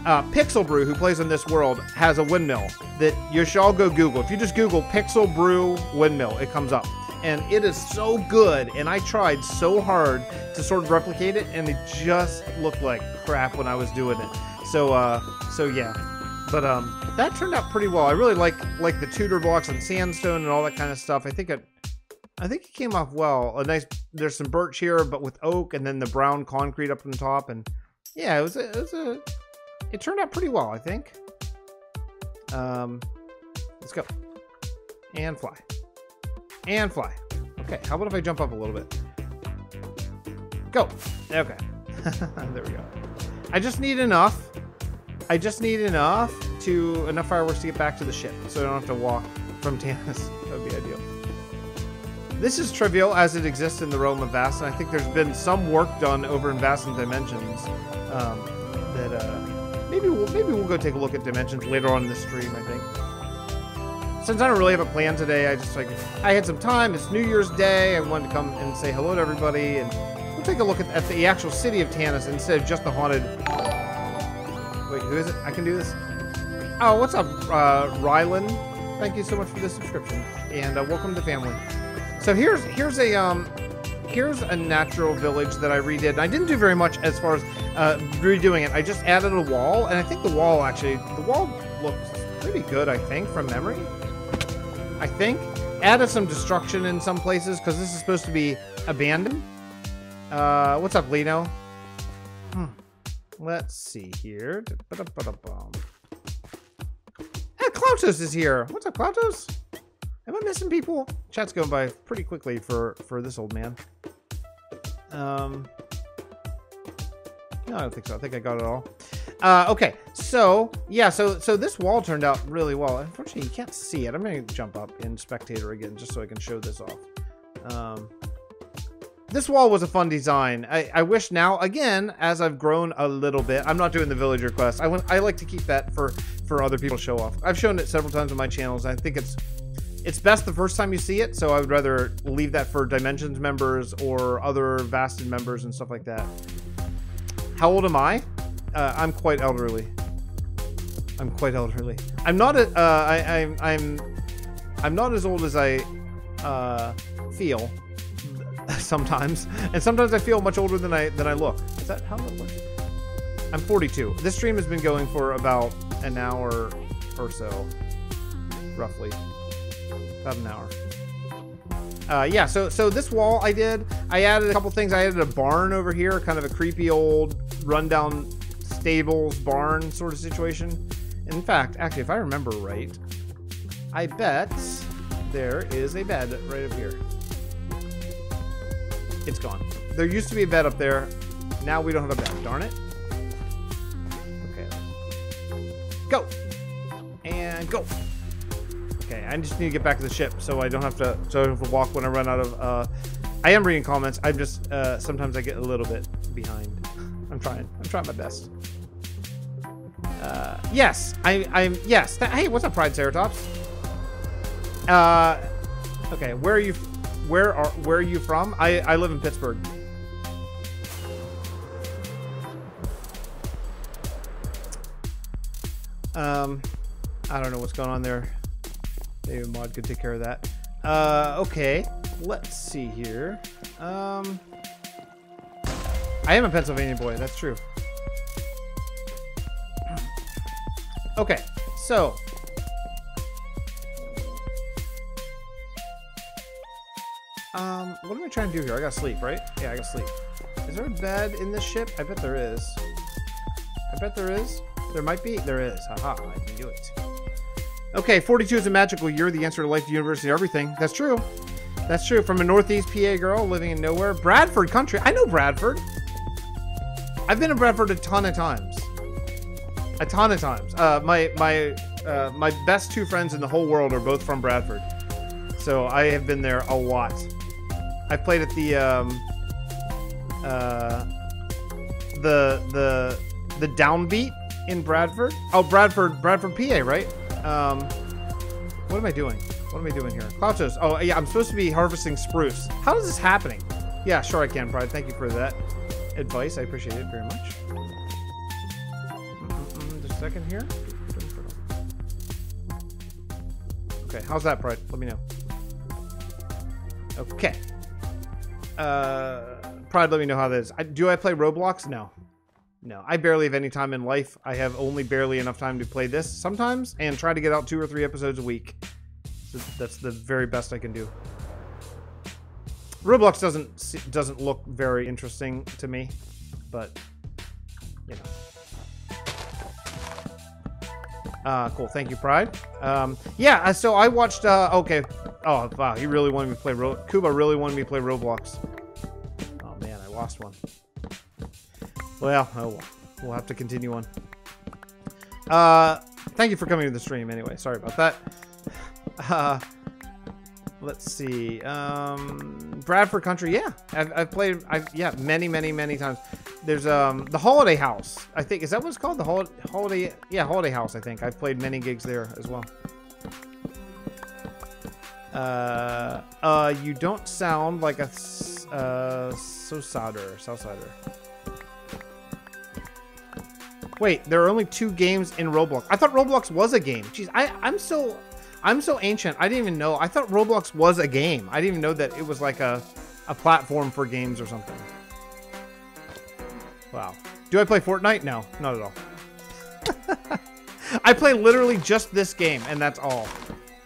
Pixel Brew, who plays in this world, has a windmill that you should all go Google. If you just Google Pixel Brew windmill, it comes up. And it is so good, and I tried so hard to sort of replicate it, and it just looked like crap when I was doing it. So yeah. But that turned out pretty well. I really like the Tudor blocks and sandstone and all that kind of stuff. I think it came off well. A nice, there's some birch here, but with oak, and then the brown concrete up on top, and yeah, it turned out pretty well, I think. Let's go. And fly. And fly. Okay, how about if I jump up a little bit? Go. Okay. There we go. I just need enough. Enough fireworks to get back to the ship, so I don't have to walk from Tanis. That would be ideal. This is trivial as it exists in the realm of Vasten. I think there's been some work done over in Vasten Dimensions maybe we'll go take a look at Dimensions later on in the stream, I think. Since I don't really have a plan today, I had some time. It's New Year's Day. I wanted to come and say hello to everybody, and we'll take a look at the actual city of Tanis instead of just the haunted. Wait, who is it? I can do this. Oh, what's up, Rylan? Thank you so much for the subscription, and welcome to the family. So here's a natural village that I redid. And I didn't do very much as far as redoing it. I just added a wall, and I think the wall looks pretty good, I think, from memory. I think. Added some destruction in some places, because this is supposed to be abandoned. What's up, Lino? Let's see here. Hey, Klautos is here. What's up, Klautos? Am I missing people? Chat's going by pretty quickly for this old man. No, I don't think so. I think I got it all. Okay, so yeah, so this wall turned out really well. Unfortunately, you can't see it. I'm gonna jump up in spectator again just so I can show this off. This wall was a fun design. I wish now, again, as I've grown a little bit, I'm not doing the villager quest. I like to keep that for other people to show off. I've shown it several times on my channels. I think it's best the first time you see it, so I would rather leave that for Dimensions members or other Vasten members and stuff like that. How old am I? I'm quite elderly. I'm quite elderly. I'm not I'm not as old as I feel sometimes, and sometimes I feel much older than I look. Is that how that works? I'm 42. This stream has been going for about an hour or so, roughly. About an hour. Yeah, so this wall I added a couple things. I added a barn over here, kind of a creepy old rundown stables barn sort of situation. In fact, actually, if I remember right, I bet there is a bed right up here. It's gone. There used to be a bed up there. Now we don't have a bed. Darn it. Okay. Go. And go. Okay, I just need to get back to the ship so I don't have to walk when I run out of I am reading comments. I'm just sometimes I get a little bit behind. I'm trying my best. Yes, yes. Hey, what's up, Pride Ceratops? Okay, where are you from? I live in Pittsburgh. I don't know what's going on there. Maybe a mod could take care of that. Okay. Let's see here. I am a Pennsylvania boy. That's true. Okay. So. What am I trying to do here? I gotta sleep, right? Yeah, I gotta sleep. Is there a bed in this ship? I bet there is. I bet there is. There might be. There is. Haha, I can do it. Okay, 42 is a magical year. The answer to life, the universe, and everything. That's true. That's true. From a Northeast PA girl living in nowhere. Bradford country. I know Bradford. I've been in Bradford a ton of times. A ton of times. My best two friends in the whole world are both from Bradford. So I have been there a lot. I played at the Downbeat in Bradford. Oh, Bradford, PA, right? What am I doing? What am I doing here? Klautos. Oh, yeah, I'm supposed to be harvesting spruce. How is this happening? Yeah, sure I can, Pride. Thank you for that advice. I appreciate it very much. Just a second here. Okay, how's that, Pride? Let me know. Okay. Pride, let me know how that is. Do I play Roblox? No. No, I barely have any time in life. I have only barely enough time to play this sometimes and try to get out 2 or 3 episodes a week. So that's the very best I can do. Roblox doesn't look very interesting to me, but you know. Cool. Thank you, Pride. Yeah. So I watched. Okay. Oh wow, he really wanted me to play. Kuba really wanted me to play Roblox. Oh man, I lost one. Well, oh well. We'll have to continue on. Thank you for coming to the stream anyway. Sorry about that. Let's see. Bradford Country, yeah. I've played yeah, many times. There's the Holiday House. I think, is that what it's called? The Holiday, yeah, Holiday House, I think. I've played many gigs there as well. You don't sound like a Southsider. Wait, there are only 2 games in Roblox. I thought Roblox was a game. Jeez, I'm so ancient. I didn't even know. I thought Roblox was a game. I didn't even know that it was like a platform for games or something. Wow. Do I play Fortnite? No, not at all. I play literally just this game, and that's all.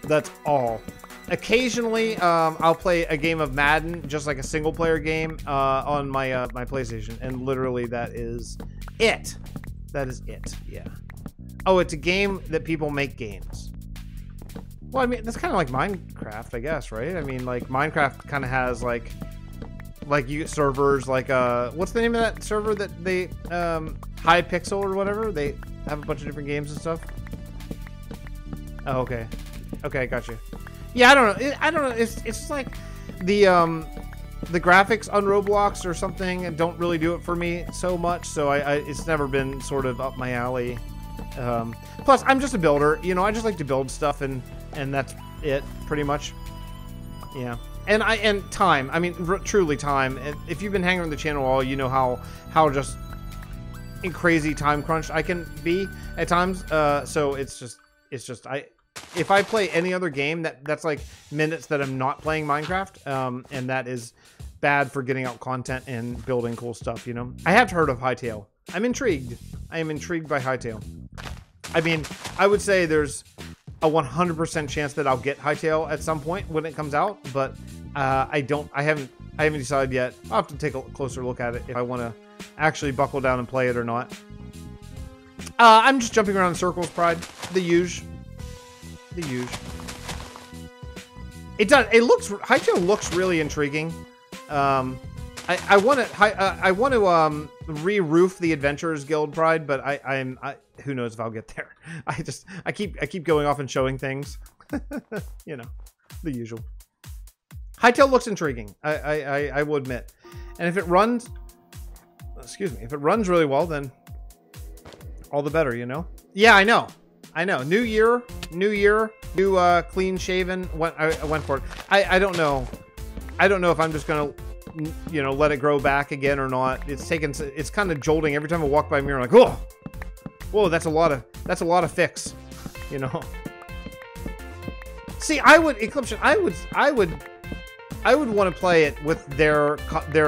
That's all. Occasionally, I'll play a game of Madden, just like a single-player game, on my my PlayStation, and literally that is it. That is it. Yeah. Oh, it's a game that people make games. Well, I mean, that's kind of like Minecraft, I guess, right? I mean, like Minecraft kind of has like you get servers like what's the name of that server that they Hypixel or whatever? They have a bunch of different games and stuff. Oh, okay. Okay, got you. Yeah, I don't know. I don't know. It's like the graphics on Roblox or something don't really do it for me so much. So it's never been sort of up my alley. Plus, I'm just a builder. You know, I just like to build stuff, and that's it pretty much. Yeah. And time. I mean, truly time. If you've been hanging on the channel all, you know how just in crazy time crunched I can be at times. So it's just if I play any other game, that's like minutes that I'm not playing Minecraft, and that is bad for getting out content and building cool stuff, you know? I have heard of Hytale. I'm intrigued. I am intrigued by Hytale. I mean, I would say there's a 100% chance that I'll get Hytale at some point when it comes out, but I haven't decided yet. I'll have to take a closer look at it if I want to actually buckle down and play it or not. I'm just jumping around in circles, Pride. The huge. Hytale looks really intriguing. I want to re-roof the Adventurers Guild, Pride, but who knows if I'll get there. I keep going off and showing things. You know, the usual. Hytale looks intriguing. I will admit, and if it runs, if it runs really well, then all the better, you know. Yeah, I know. New year, new clean shaven. I went for it. I don't know. I don't know if I'm just gonna, you know, let it grow back again or not. It's kind of jolting every time I walk by a mirror. I'm like, whoa, that's a lot of That's a lot of fix, you know. See, I would Eclipsion. I would want to play it with their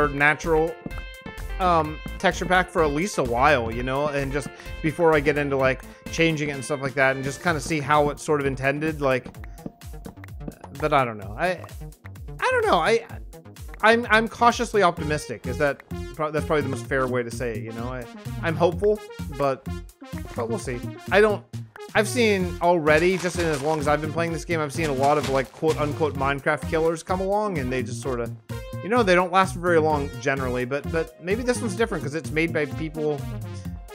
natural texture pack for at least a while, you know, and just before I get into like changing it and stuff like that, and just kind of see how it's sort of intended, like. But I don't know. I don't know. I'm cautiously optimistic. That's probably the most fair way to say it, you know. I'm hopeful, but we'll see. I've seen already, just in as long as I've been playing this game, I've seen a lot of like quote unquote Minecraft killers come along, and they just sort of, you know, they don't last for very long generally, but maybe this one's different because it's made by people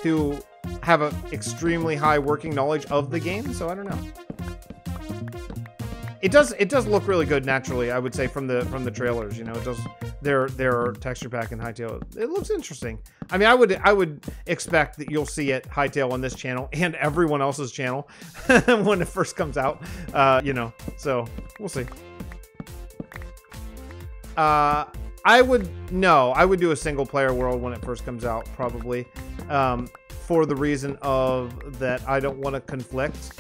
who have an extremely high working knowledge of the game, so I don't know. It does look really good naturally, I would say, from the trailers, you know. It does, their texture pack in Hytale. It looks interesting. I mean, I would expect that you'll see it Hytale on this channel and everyone else's channel when it first comes out, you know. So we'll see. I would do a single player world when it first comes out, probably, for the reason of that I don't want to conflict.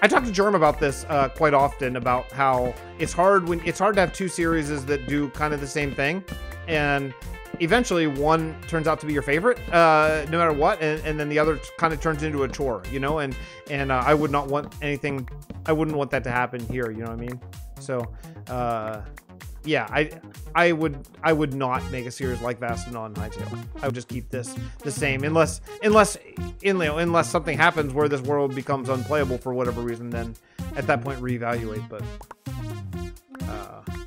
I talk to Jerm about this quite often, about how it's hard to have two series that do kind of the same thing, and eventually one turns out to be your favorite, no matter what, and then the other kind of turns into a chore, you know, and I would not want anything. I wouldn't want that to happen here, you know what I mean? So, yeah, I would not make a series like Vasten on Hytale. I would just keep this the same, unless something happens where this world becomes unplayable for whatever reason. Then at that point reevaluate. But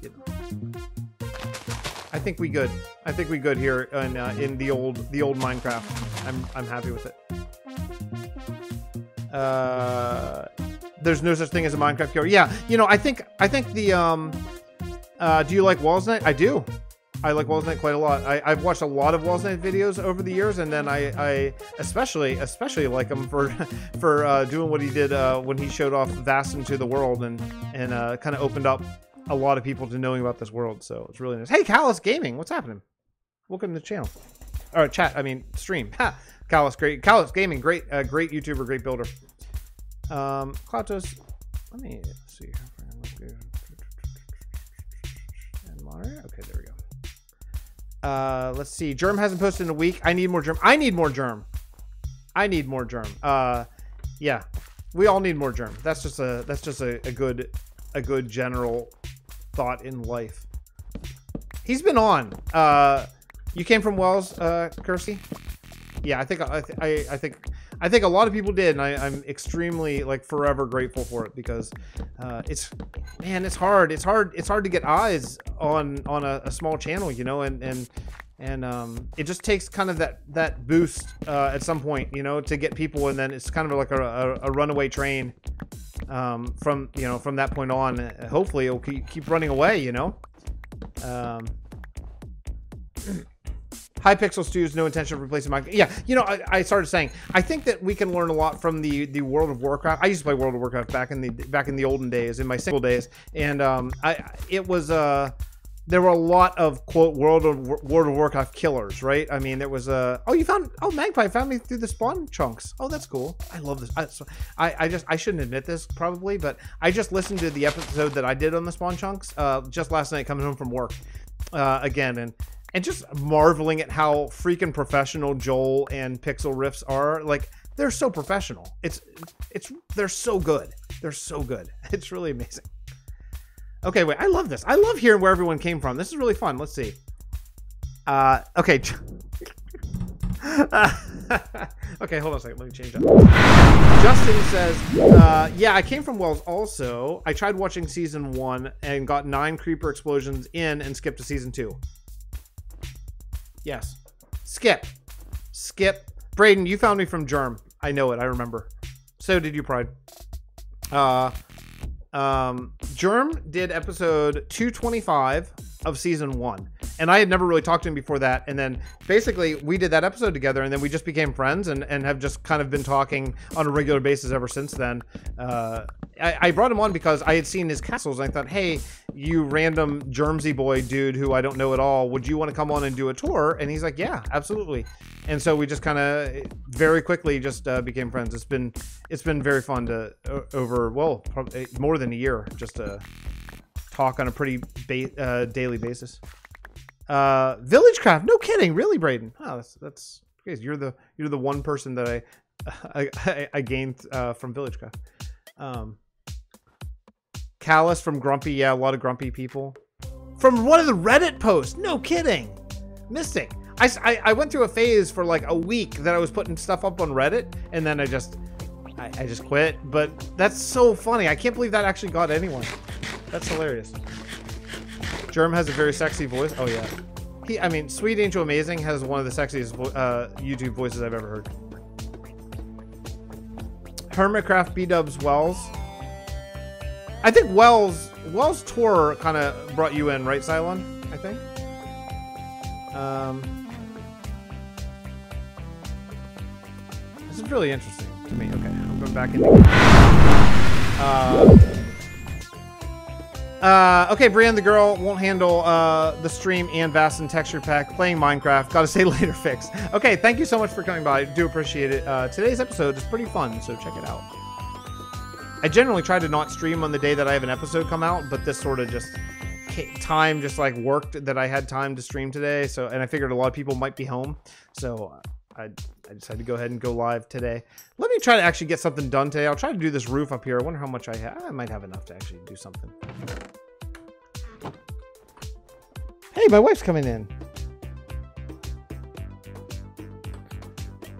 you know, I think we good. I think we good here in the old Minecraft. I'm happy with it. There's no such thing as a Minecraft killer. Yeah, you know, I think the do you like Welsknight? I do. I like Welsknight quite a lot. I've watched a lot of Welsknight videos over the years, and then I especially like him for doing what he did when he showed off Vasten to the world, and kind of opened up a lot of people to knowing about this world. So it's really nice. Hey, KrittleSkittlez, what's happening? Welcome to the channel. Or chat. I mean stream. Ha. KrittleSkittlez, great YouTuber, great builder. Klautos. Let me see. Okay, there we go. Let's see. Jerm hasn't posted in a week. I need more Jerm. I need more Jerm. Yeah, we all need more Jerm. That's just a good general thought in life. He's been on. You came from Wells, Kersey? Yeah, I think a lot of people did, and I'm extremely, like, forever grateful for it, because it's hard to get eyes on a small channel, you know, and it just takes kind of that boost at some point, you know, to get people, and then it's kind of like a runaway train from that point on. Hopefully it'll keep running away, you know. Hypixel Studios, no intention of replacing my... Yeah, you know, I started saying, I think that we can learn a lot from the World of Warcraft. I used to play World of Warcraft back in the olden days, in my single days, and there were a lot of, quote, World of Warcraft killers, right? I mean, there was Magpie found me through the spawn chunks. Oh, that's cool. I love this. I shouldn't admit this probably, but I just listened to the episode that I did on the spawn chunks just last night coming home from work again, and just marveling at how freaking professional Joel and Pixel Riffs are. Like, they're so professional. They're so good. They're so good. It's really amazing. Okay, wait, I love this. I love hearing where everyone came from. This is really fun. Let's see. Okay. Okay, hold on a second. Let me change that. Justin says, yeah, I came from Wells also. I tried watching season 1 and got 9 creeper explosions in and skipped to season 2. Yes. Skip. Braden, you found me from Jerm. I know it. I remember. So did you, Pride. Jerm did episode 225 of season 1, and I had never really talked to him before that, and then basically we did that episode together, and then we just became friends and have just kind of been talking on a regular basis ever since then. I brought him on because I had seen his castles and I thought, hey, you random JermsyBoy dude who I don't know at all, would you want to come on and do a tour? And he's like, yeah, absolutely. And so we just kind of very quickly just became friends. It's been very fun to over, well, probably more than a year, just to talk on a pretty daily basis. Villagecraft, no kidding, really, Braden? Oh, that's okay. You're the one person that I gained from Villagecraft. Callus from Grumpy, yeah, a lot of grumpy people. From one of the Reddit posts, no kidding. Mystic. I went through a phase for like a week that I was putting stuff up on Reddit, and then I just quit. But that's so funny. I can't believe that actually got anyone. That's hilarious. Germ has a very sexy voice. Oh yeah. I mean, Sweet Angel Amazing has one of the sexiest YouTube voices I've ever heard. Hermitcraft B-dubs Wells. I think Wells tour kind of brought you in, right, Cylon? I think. This is really interesting to me. Okay, I'm going back into. Okay, Brienne the girl won't handle the stream and Vasten texture pack. Playing Minecraft. Gotta say later, Fix. Okay, thank you so much for coming by. I do appreciate it. Today's episode is pretty fun, so check it out. I generally try to not stream on the day that I have an episode come out, but this sort of just time just like worked that I had time to stream today. So, and I figured a lot of people might be home, so I decided to go ahead and go live today. Let me try to actually get something done today. I'll try to do this roof up here. I wonder how much I have. I might have enough to actually do something. Hey, my wife's coming in.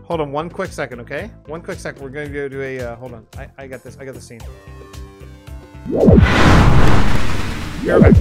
Hold on one quick second, okay? One quick second. We're going to go do a, hold on. I got this. I got the scene. You're back.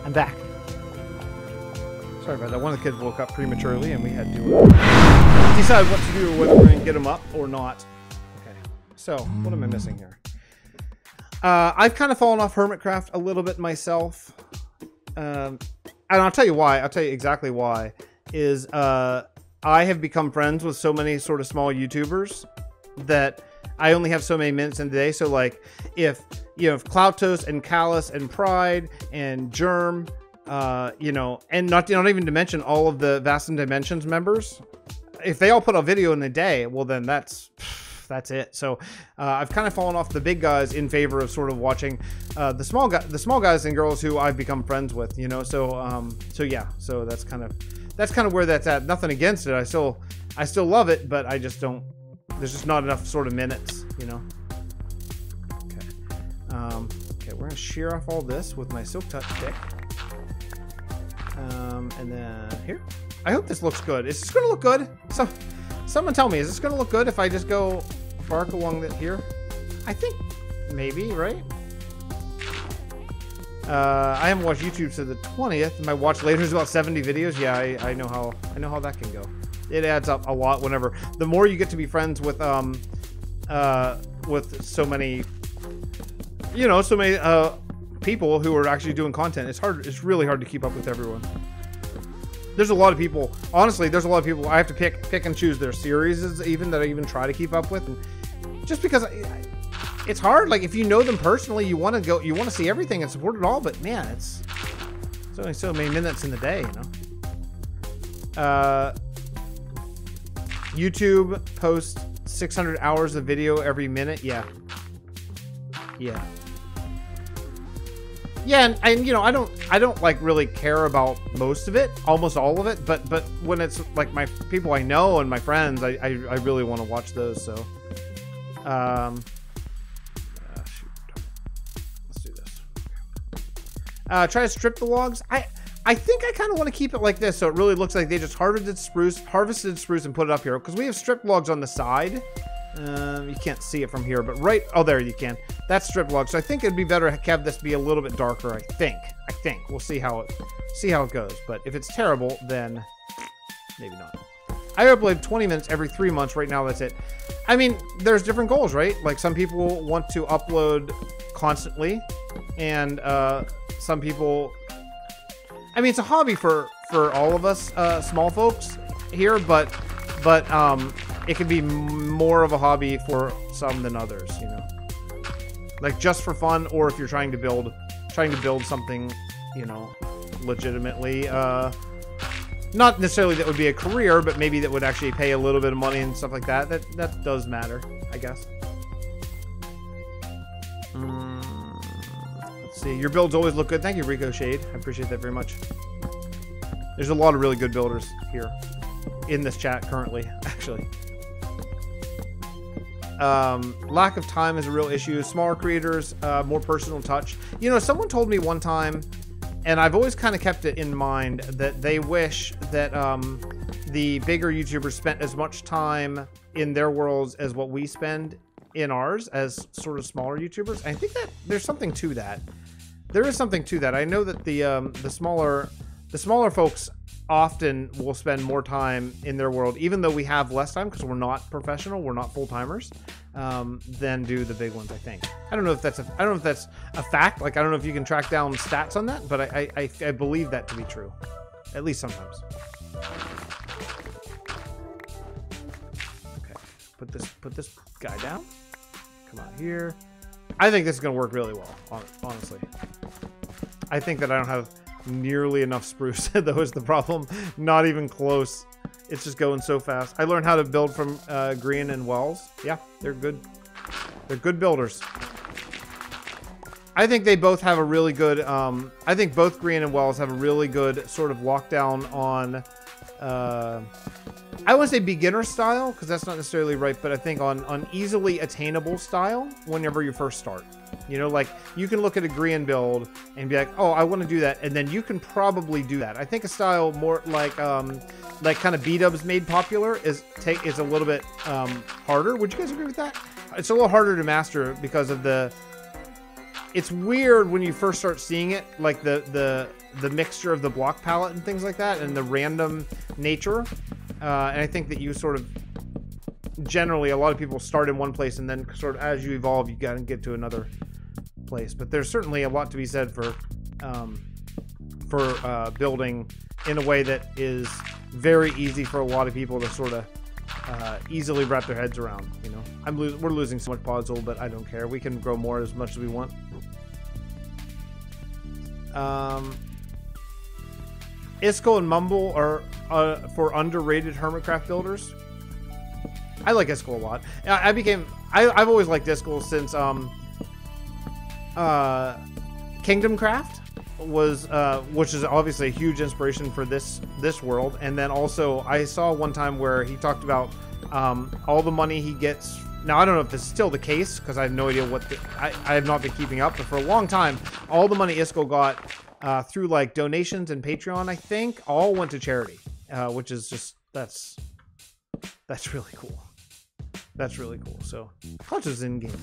I'm back. Sorry about that. One of the kids woke up prematurely and we had to decide what to do, whether we're going to get him up or not. Okay, so what am I missing here? I've kind of fallen off Hermitcraft a little bit myself. And I'll tell you why. I'll tell you exactly why. Is I have become friends with so many sort of small YouTubers that I only have so many minutes in the day. So like if you know, if Klautos and Callus and Pride and Germ, you know, and not even to mention all of the Vasten Dimensions members, if they all put a video in a day, well then that's it. So I've kind of fallen off the big guys in favor of sort of watching the small guys and girls who I've become friends with, you know. So so yeah, so that's kind of where that's at. Nothing against it. I still love it, but I just don't. There's just not enough sort of minutes, you know. Okay, we're gonna shear off all this with my Silk Touch stick. And then here. I hope this looks good. Is this gonna look good? Someone tell me, is this gonna look good if I just go bark along that here? I think maybe, right? I haven't watched YouTube to the 20th. My watch later is about 70 videos. Yeah, I know how that can go. It adds up a lot whenever the more you get to be friends with so many, you know, so many people who are actually doing content. It's really hard to keep up with everyone. There's a lot of people, honestly, there's a lot of people I have to pick and choose their series even that I even try to keep up with. And just because it's hard. Like if you know them personally, you want to see everything and support it all, but man, it's only so many minutes in the day, you know. YouTube posts 600 hours of video every minute. Yeah, and you know, I don't like really care about most of it, almost all of it, but when it's like my people I know and my friends, I really want to watch those. So shoot, let's do this. Try to strip the logs. I think I kind of want to keep it like this, so it really looks like they just harvested spruce and put it up here, because we have stripped logs on the side. You can't see it from here, but right, oh, there you can. That's strip log. So I think it'd be better to have this be a little bit darker. I think we'll see how it goes. But if it's terrible, then maybe not. I upload 20 minutes every 3 months. Right now, that's it. I mean, there's different goals, right? Like some people want to upload constantly, and some people. I mean, it's a hobby for all of us small folks here, but it could be more of a hobby for some than others, you know, like just for fun, or if you're trying to build something, you know, legitimately, not necessarily that would be a career, but maybe that would actually pay a little bit of money and stuff like that. That does matter, I guess. Let's see. Your builds always look good. Thank you, Rico Shade. I appreciate that very much. There's a lot of really good builders here in this chat currently, actually. Lack of time is a real issue. Smaller creators, more personal touch. You know, someone told me one time, and I've always kind of kept it in mind, that they wish that the bigger YouTubers spent as much time in their worlds as what we spend in ours as sort of smaller YouTubers. I think that there's something to that. There is something to that. I know that the smaller folks often will spend more time in their world, even though we have less time because we're not professional, we're not full-timers, than do the big ones, I think. I don't know if that's a fact. Like, I don't know if you can track down stats on that, but I believe that to be true, at least sometimes. Okay, put this guy down. Come out here. I think this is gonna work really well, honestly. I think that I don't have nearly enough spruce. That was the problem. Not even close. It's just going so fast. I learned how to build from Green and Wells. Yeah, they're good. They're good builders. I think they both have a really good. I think both Green and Wells have a really good sort of lockdown on. I want to say beginner style, because that's not necessarily right, but I think on easily attainable style whenever you first start. You know, like you can look at a Green build and be like, oh, I want to do that, and then you can probably do that. I think a style more like kind of B-dubs made popular is a little bit harder. Would you guys agree with that? It's a little harder to master because of the. It's weird when you first start seeing it, like the mixture of the block palette and things like that, and the random nature. And I think that you sort of generally, a lot of people start in one place, and then sort of as you evolve, you gotta get to another place. But there's certainly a lot to be said for building in a way that is very easy for a lot of people to sort of easily wrap their heads around. You know, we're losing so much podzol, but I don't care. We can grow more as much as we want. Isco and Mumble are for underrated Hermitcraft builders. I like Isco a lot. I've always liked Isco since Kingdomcraft was which is obviously a huge inspiration for this world. And then also I saw one time where he talked about all the money he gets. Now, I don't know if this is still the case because I have no idea I have not been keeping up, but for a long time, all the money Isco got through like donations and Patreon, I think, all went to charity, which is just, that's really cool. That's really cool. So, Klautos is in game.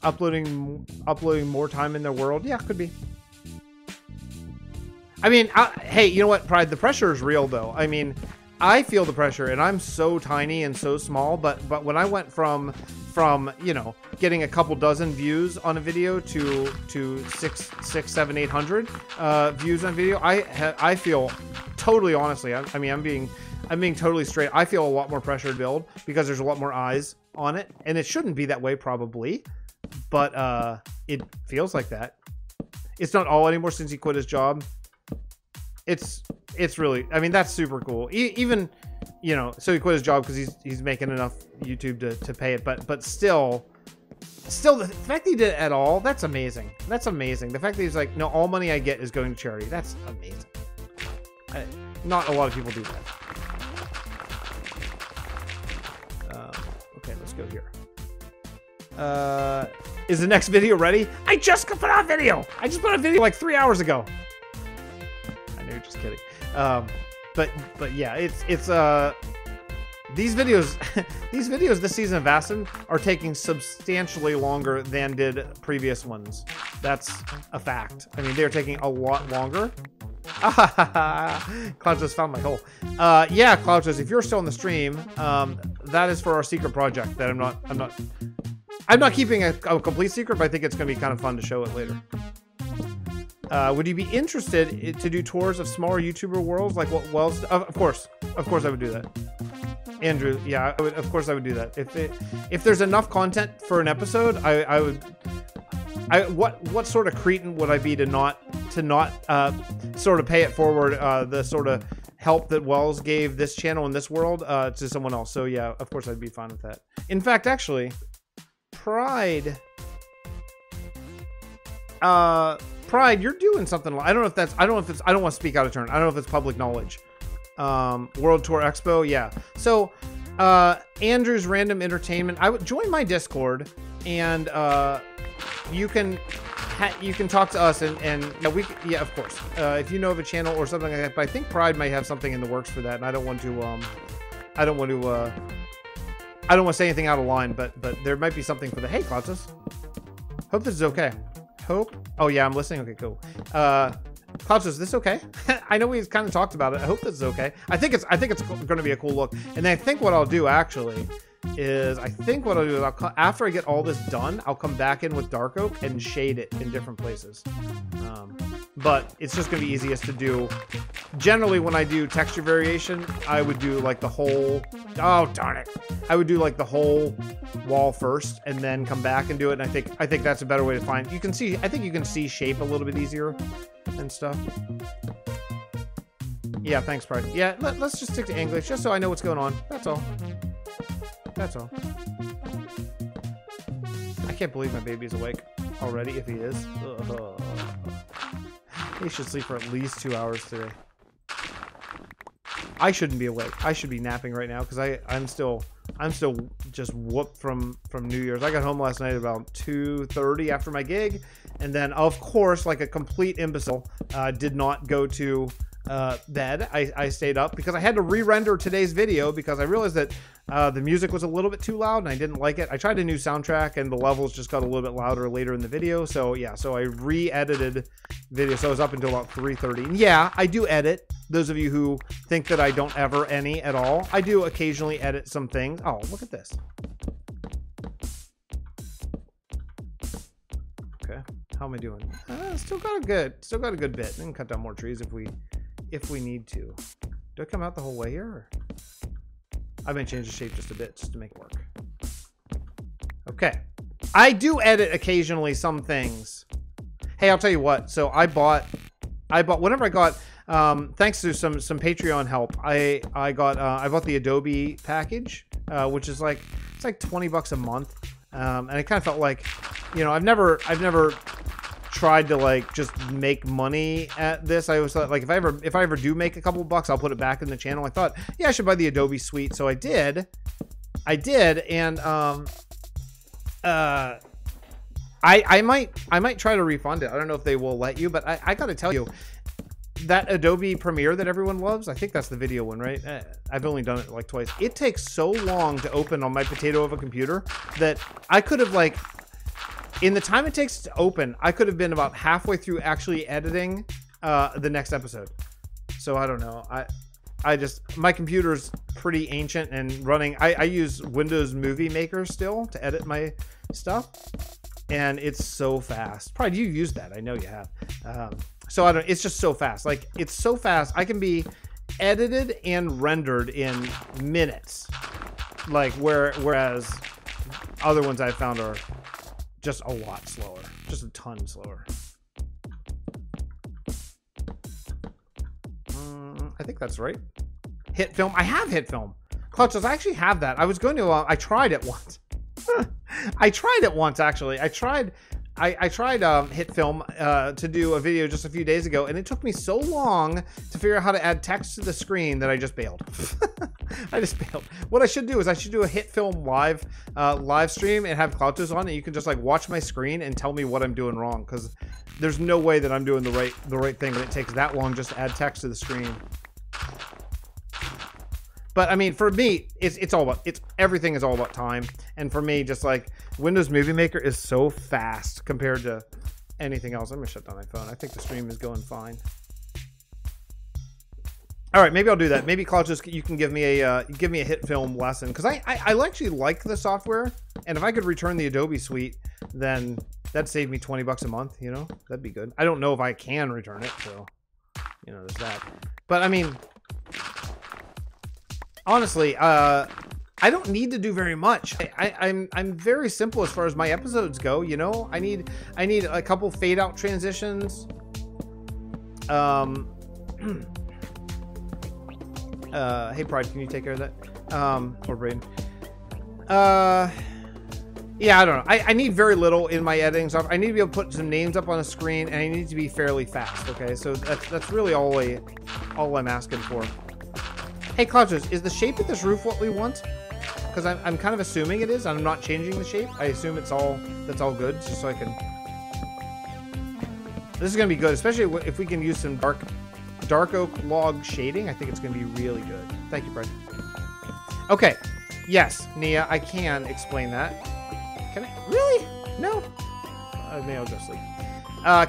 Uploading more time in their world. Yeah, could be. I mean, hey, you know what, Pride? The pressure is real, though. I mean, I feel the pressure, and I'm so tiny and so small. But when I went from you know, getting a couple dozen views on a video to 600, 700, 800 views on video, I feel totally, honestly. I mean, I'm being totally straight. I feel a lot more pressure to build because there's a lot more eyes on it, and it shouldn't be that way probably, but it feels like that. It's not all anymore since he quit his job. It's really, I mean, that's super cool. Even, you know, so he quit his job because he's making enough YouTube to pay it, but still the fact that he did it at all, that's amazing. That's amazing. The fact that he's like, no, all money I get is going to charity. That's amazing. Not a lot of people do that. Okay, let's go here. Is the next video ready? I just put out a video. I just put out a video like 3 hours ago. I know you're just kidding. But yeah, it's these videos this season of Vasten are taking substantially longer than did previous ones. That's a fact. I mean, they're taking a lot longer. Klautos found my hole. Yeah, Klautos, if you're still in the stream, that is for our secret project that I'm not keeping a complete secret, but I think it's going to be kind of fun to show it later. Would you be interested to do tours of smaller YouTuber worlds like what Wells? Of course I would do that. Andrew, yeah, of course I would do that. If there's enough content for an episode, I would. What sort of cretin would I be to not sort of pay it forward the sort of help that Wells gave this channel in this world to someone else? So yeah, of course I'd be fine with that. In fact, actually, Pride, you're doing something. I don't know if I don't want to speak out of turn. I don't know if it's public knowledge. World Tour Expo, yeah. So Andrew's Random Entertainment, I would join my Discord, and you can talk to us, and yeah, of course, if you know of a channel or something like that. But I think Pride might have something in the works for that, and I don't want to say anything out of line, but there might be something for the. Hey, Klautos, hope this is okay. Oh yeah, I'm listening. Okay, cool. Klautos, is this okay? I know we kind of talked about it. I hope this is okay. I think it's going to be a cool look. And then I think what I'll do actually is after I get all this done, I'll come back in with dark oak and shade it in different places. But it's just going to be easiest to do. Generally, when I do texture variation, I would do like the whole. Oh darn it! I would do like the whole wall first, and then come back and do it. And I think that's a better way to find. You can see. I think you can see shape a little bit easier and stuff. Yeah, thanks, Pride. Yeah, let's just stick to English, just so I know what's going on. That's all. That's all. I can't believe my baby is awake already. If he is, he should sleep for at least 2 hours today. I shouldn't be awake. I should be napping right now because I'm still just whooped from New Year's. I got home last night about 2:30 after my gig, and then of course, like a complete imbecile, did not go to bed. I stayed up because I had to re-render today's video because I realized that the music was a little bit too loud and I didn't like it. I tried a new soundtrack and the levels just got a little bit louder later in the video. So yeah, so I re-edited video. So I was up until about 3:30. And yeah, I do edit. Those of you who think that I don't ever any at all, I do occasionally edit some things. Oh, look at this. Okay, how am I doing? Still got a good bit. We can cut down more trees if we need to. Do I come out the whole way here? Or? I may change the shape just a bit just to make it work. Okay. I do edit occasionally some things. Hey, I'll tell you what. So I bought whenever I got thanks to some Patreon help, I bought the Adobe package, which is like it's like $20 a month. And it kind of felt like, you know, I've never tried to like just make money at this. I always thought like if I ever do make a couple bucks, I'll put it back in the channel. I thought, yeah, I should buy the Adobe suite. So I did, and I might try to refund it. I don't know if they will let you, but I gotta tell you, that Adobe Premiere that everyone loves, I think that's the video one, right? I've only done it like twice. It takes so long to open on my potato of a computer that I could have like, in the time it takes to open, I could have been about halfway through actually editing the next episode. So I don't know. My computer's pretty ancient and running. I use Windows Movie Maker still to edit my stuff, and it's so fast. Probably you use that. I know you have. So I don't. It's just so fast. Like it's so fast. I can be edited and rendered in minutes. Like whereas other ones I've found are just a lot slower, just a ton slower. I think that's right. Hit film. I have hit film. Klautos, I actually have that. I was going to. I tried it once. I tried it once actually. I tried I tried Hit Film to do a video just a few days ago, and it took me so long to figure out how to add text to the screen that I just bailed. I just bailed. What I should do is I should do a Hit Film live stream and have Klautos on, and you can just like watch my screen and tell me what I'm doing wrong, because there's no way that I'm doing the right thing when it takes that long just to add text to the screen. But I mean, for me, everything is all about time. And for me, just like Windows Movie Maker is so fast compared to anything else. I'm gonna shut down my phone. I think the stream is going fine. All right, maybe I'll do that. Maybe Klautos, you can give me a Hit Film lesson, because I actually like the software, and if I could return the Adobe suite, then that'd save me $20 a month. You know, that'd be good. I don't know if I can return it, so you know, there's that. But I mean, honestly, I don't need to do very much. I'm very simple as far as my episodes go. You know, I need a couple fade out transitions. Hey Pride, can you take care of that? Or Braden. Yeah, I don't know. I need very little in my editing stuff. I need to be able to put some names up on a screen, and I need to be fairly fast. Okay, so that's really all I'm asking for. Hey Klautos, is the shape of this roof what we want? Because I'm kind of assuming it is. I'm not changing the shape. I assume that's all good, just so I can. This is gonna be good, especially if we can use some dark oak log shading. I think it's gonna be really good. Thank you, Brett. Okay, yes, Nia, I can explain that. Can I really? No. Maybe I'll go sleep.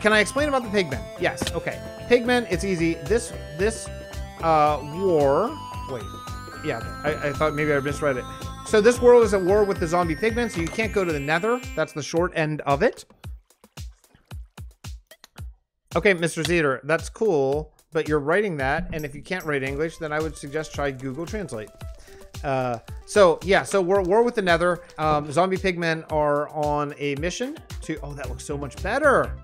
Can I explain about the pigmen? Yes. Okay. Pigmen, it's easy. This war. Wait. Yeah. I thought maybe I misread it. So this world is at war with the zombie pigmen, so you can't go to the Nether. That's the short end of it. Okay, Mr. Zeter, that's cool, but you're writing that, and if you can't write English, then I would suggest try Google Translate. So yeah, so we're at war with the Nether. Zombie pigmen are on a mission to. Oh, that looks so much better.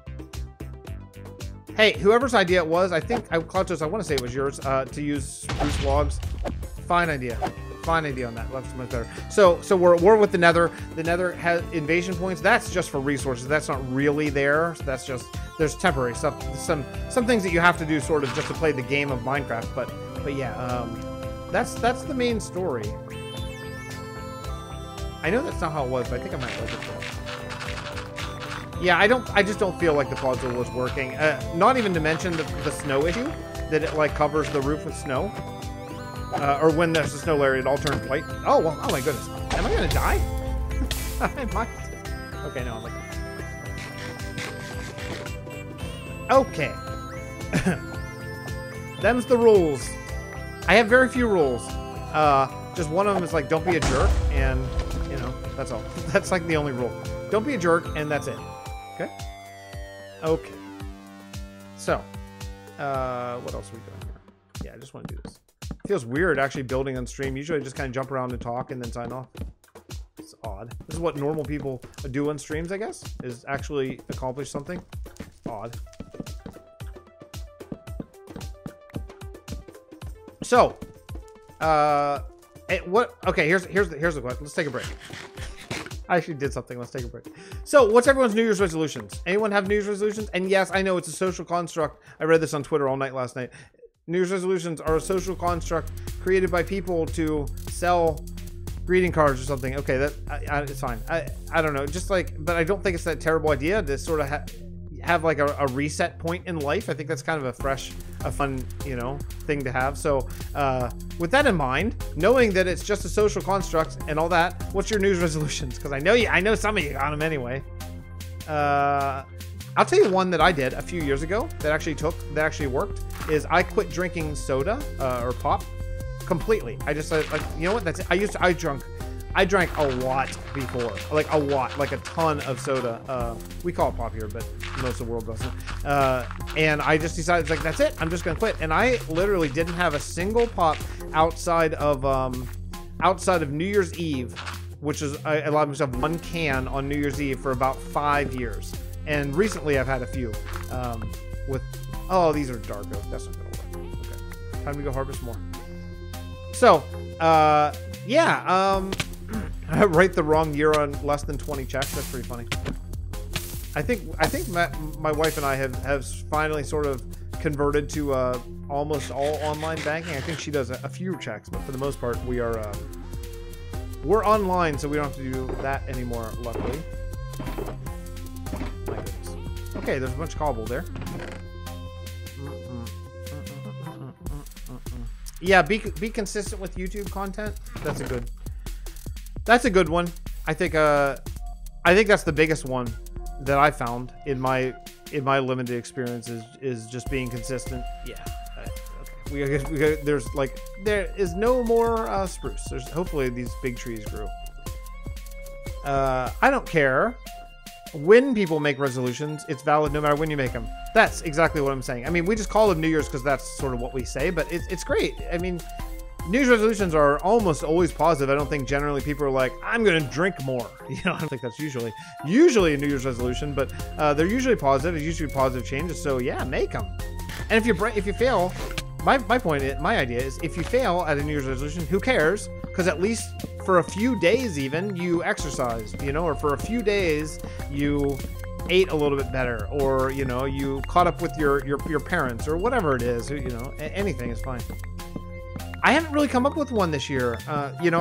Hey, whoever's idea it was, I think Klautos, I want to say it was yours. To use spruce logs. Fine idea. Fine idea on that. Looks much better. So we're at war with the Nether. The Nether has invasion points. That's just for resources. That's not really there. So that's just there's temporary stuff. Some things that you have to do sort of just to play the game of Minecraft. But yeah, that's the main story. I know that's not how it was, but I think I might like it though. Yeah, I just don't feel like the puzzle was working. Not even to mention the snow issue, that it like covers the roof with snow. Or when there's a snow layer, it all turns white. Oh, well, oh my goodness. Am I gonna die? I might. Okay, no, I'm like. Okay. Them's the rules. I have very few rules. Just one of them is like, don't be a jerk, and, you know, that's all. That's like the only rule. Don't be a jerk, and that's it. Okay? Okay. So, what else are we doing here? Yeah, I just want to do this. Feels weird actually building on stream. Usually I just kind of jump around and talk and then sign off. It's odd. This is what normal people do on streams, I guess, is actually accomplish something. Odd. So, okay, here's the question. Let's take a break. I actually did something. Let's take a break. So, what's everyone's New Year's resolutions? Anyone have New Year's resolutions? And yes, I know it's a social construct. I read this on Twitter all night last night. New Year's resolutions are a social construct created by people to sell greeting cards or something. Okay, that it's fine. I don't know. Just like, but I don't think it's that terrible idea to sort of have like a reset point in life. I think that's kind of a fun, you know, thing to have. So with that in mind, knowing that it's just a social construct and all that, what's your New Year's resolutions? Because I know some of you got them anyway. I'll tell you one that I did a few years ago that actually worked. Is I quit drinking soda or pop completely. I just like, you know what? That's it. I drank a lot before, like a lot, like a ton of soda. We call it pop here, but most of the world doesn't. And I just decided, like, that's it. I'm just gonna quit. And I literally didn't have a single pop outside of New Year's Eve, which is I allowed myself one can on New Year's Eve for about 5 years. And recently I've had a few with, oh, these are dark oak. That's not gonna work. Okay, time to go harvest more. So, yeah, I write the wrong year on less than 20 checks. That's pretty funny. I think my wife and I have finally sort of converted to almost all online banking. I think she does a few checks, but for the most part, we're online, so we don't have to do that anymore. Luckily. My goodness. Okay, there's a bunch of cobble there. Yeah, be consistent with YouTube content. That's a good one. I think that's the biggest one that I found in my limited experience is just being consistent. Yeah. Okay. There is no more spruce. Hopefully these big trees grew. I don't care when people make resolutions. It's valid no matter when you make them. That's exactly what I'm saying. I mean, we just call them New Year's because that's sort of what we say, but it's great. I mean, New Year's resolutions are almost always positive. I don't think generally people are like, I'm going to drink more. You know, I don't think that's usually a New Year's resolution, but they're usually positive. It's usually positive changes. So yeah, make them. And if you fail, my idea is if you fail at a New Year's resolution, who cares? Because at least for a few days even you exercised, you know, or for a few days you ate a little bit better, or you know, you caught up with your parents, or whatever it is. You know, anything is fine. I haven't really come up with one this year. You know,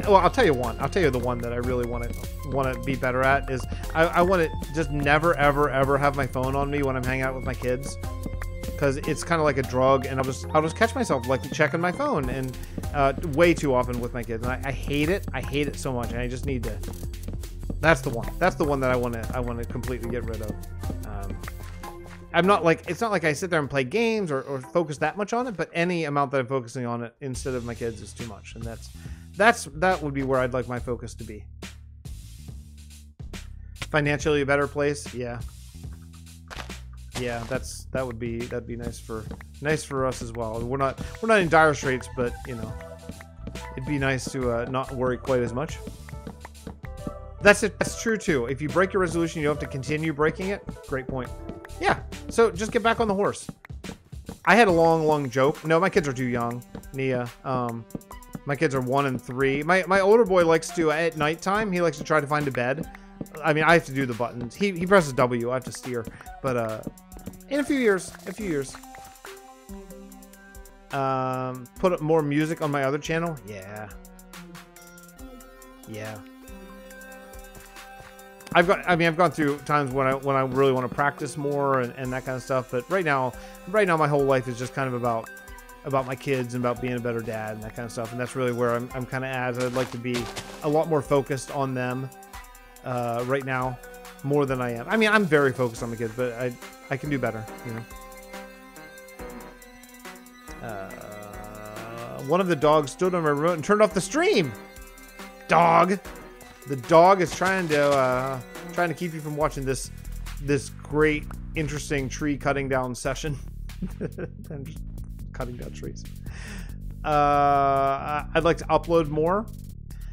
well, I'll tell you one. I'll tell you the one that I really want to be better at is I want to just never ever have my phone on me when I'm hanging out with my kids, because it's kind of like a drug, and I'll just catch myself like checking my phone, and way too often with my kids, and I hate it. I hate it so much, and I just need to. That's the one. That's the one that I want to completely get rid of. I'm not like, it's not like I sit there and play games or focus that much on it, but any amount that I'm focusing on it instead of my kids is too much, and that would be where I'd like my focus to be. Financially a better place, yeah. Yeah, that'd be nice for us as well. We're not in dire straits, but you know, it'd be nice to not worry quite as much. That's true too. If you break your resolution, you don't have to continue breaking it. Great point. Yeah. So just get back on the horse. I had a long joke. No, my kids are too young. Nia. My kids are 1 and 3. My older boy likes to at nighttime. He likes to try to find a bed. I mean, I have to do the buttons. He presses W. I have to steer. But in a few years. Put up more music on my other channel. Yeah. Yeah. I've gone through times when I really want to practice more and that kind of stuff. But right now my whole life is just kind of about my kids and about being a better dad and that kind of stuff. And that's really where I'm kind of at. I'd like to be a lot more focused on them right now, more than I am. I mean, I'm very focused on my kids, but I can do better, you know. One of the dogs stood on my remote and turned off the stream. Dog. The dog is trying to keep you from watching this great, interesting tree cutting down session. I'm just cutting down trees. I'd like to upload more.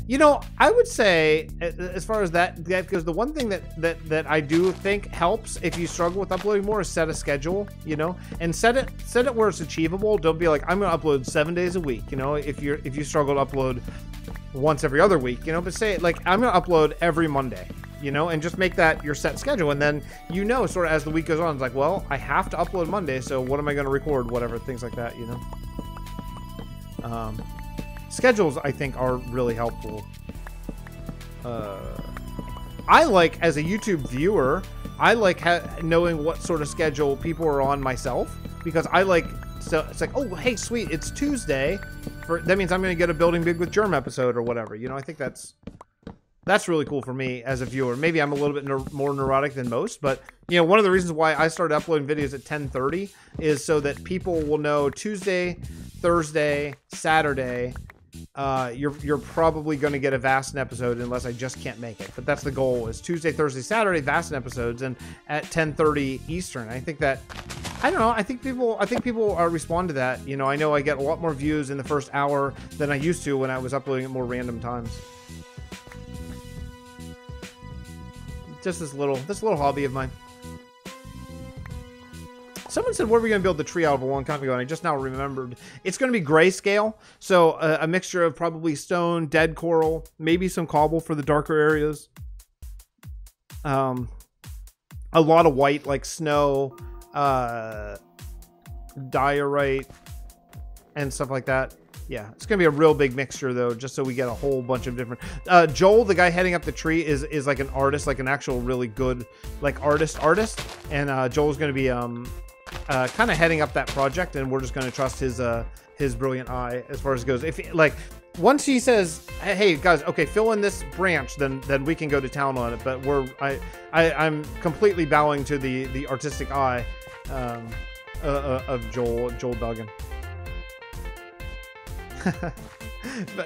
You know, I would say, as far as that goes, the one thing that I do think helps if you struggle with uploading more is set a schedule, you know, and set it where it's achievable. Don't be like, I'm going to upload 7 days a week, you know, if you struggle to upload once every other week, you know, but say like, I'm going to upload every Monday, you know, and just make that your set schedule. And then, you know, sort of as the week goes on, it's like, well, I have to upload Monday. So what am I going to record? Whatever, things like that, you know? Schedules, I think, are really helpful. I like, as a YouTube viewer, I like knowing what sort of schedule people are on myself, because I like, so it's like, oh, hey, sweet, it's Tuesday. That means I'm going to get a Building Big with Germ episode or whatever. You know, I think that's really cool for me as a viewer. Maybe I'm a little bit more neurotic than most, but you know, one of the reasons why I started uploading videos at 10:30 is so that people will know Tuesday, Thursday, Saturday, you're probably going to get a Vasten episode unless I just can't make it. But that's the goal, is Tuesday, Thursday, Saturday Vasten episodes, and at 10:30 Eastern. I think that, I don't know, I think people respond to that. You know, I know I get a lot more views in the first hour than I used to when I was uploading at more random times. Just this little hobby of mine. Someone said, what are we going to build the tree out of a long time ago? And I just now remembered. It's going to be grayscale. So a mixture of probably stone, dead coral, maybe some cobble for the darker areas. a lot of white, like snow, diorite, and stuff like that. Yeah, it's gonna be a real big mixture though, just so we get a whole bunch of different. Joel, the guy heading up the tree, is like an artist, like an actual really good like artist, and Joel's gonna be kind of heading up that project, and we're just gonna trust his brilliant eye as far as it goes. If like once he says, hey guys, okay, fill in this branch, then we can go to town on it. But I'm completely bowing to the artistic eye of Joelduggan.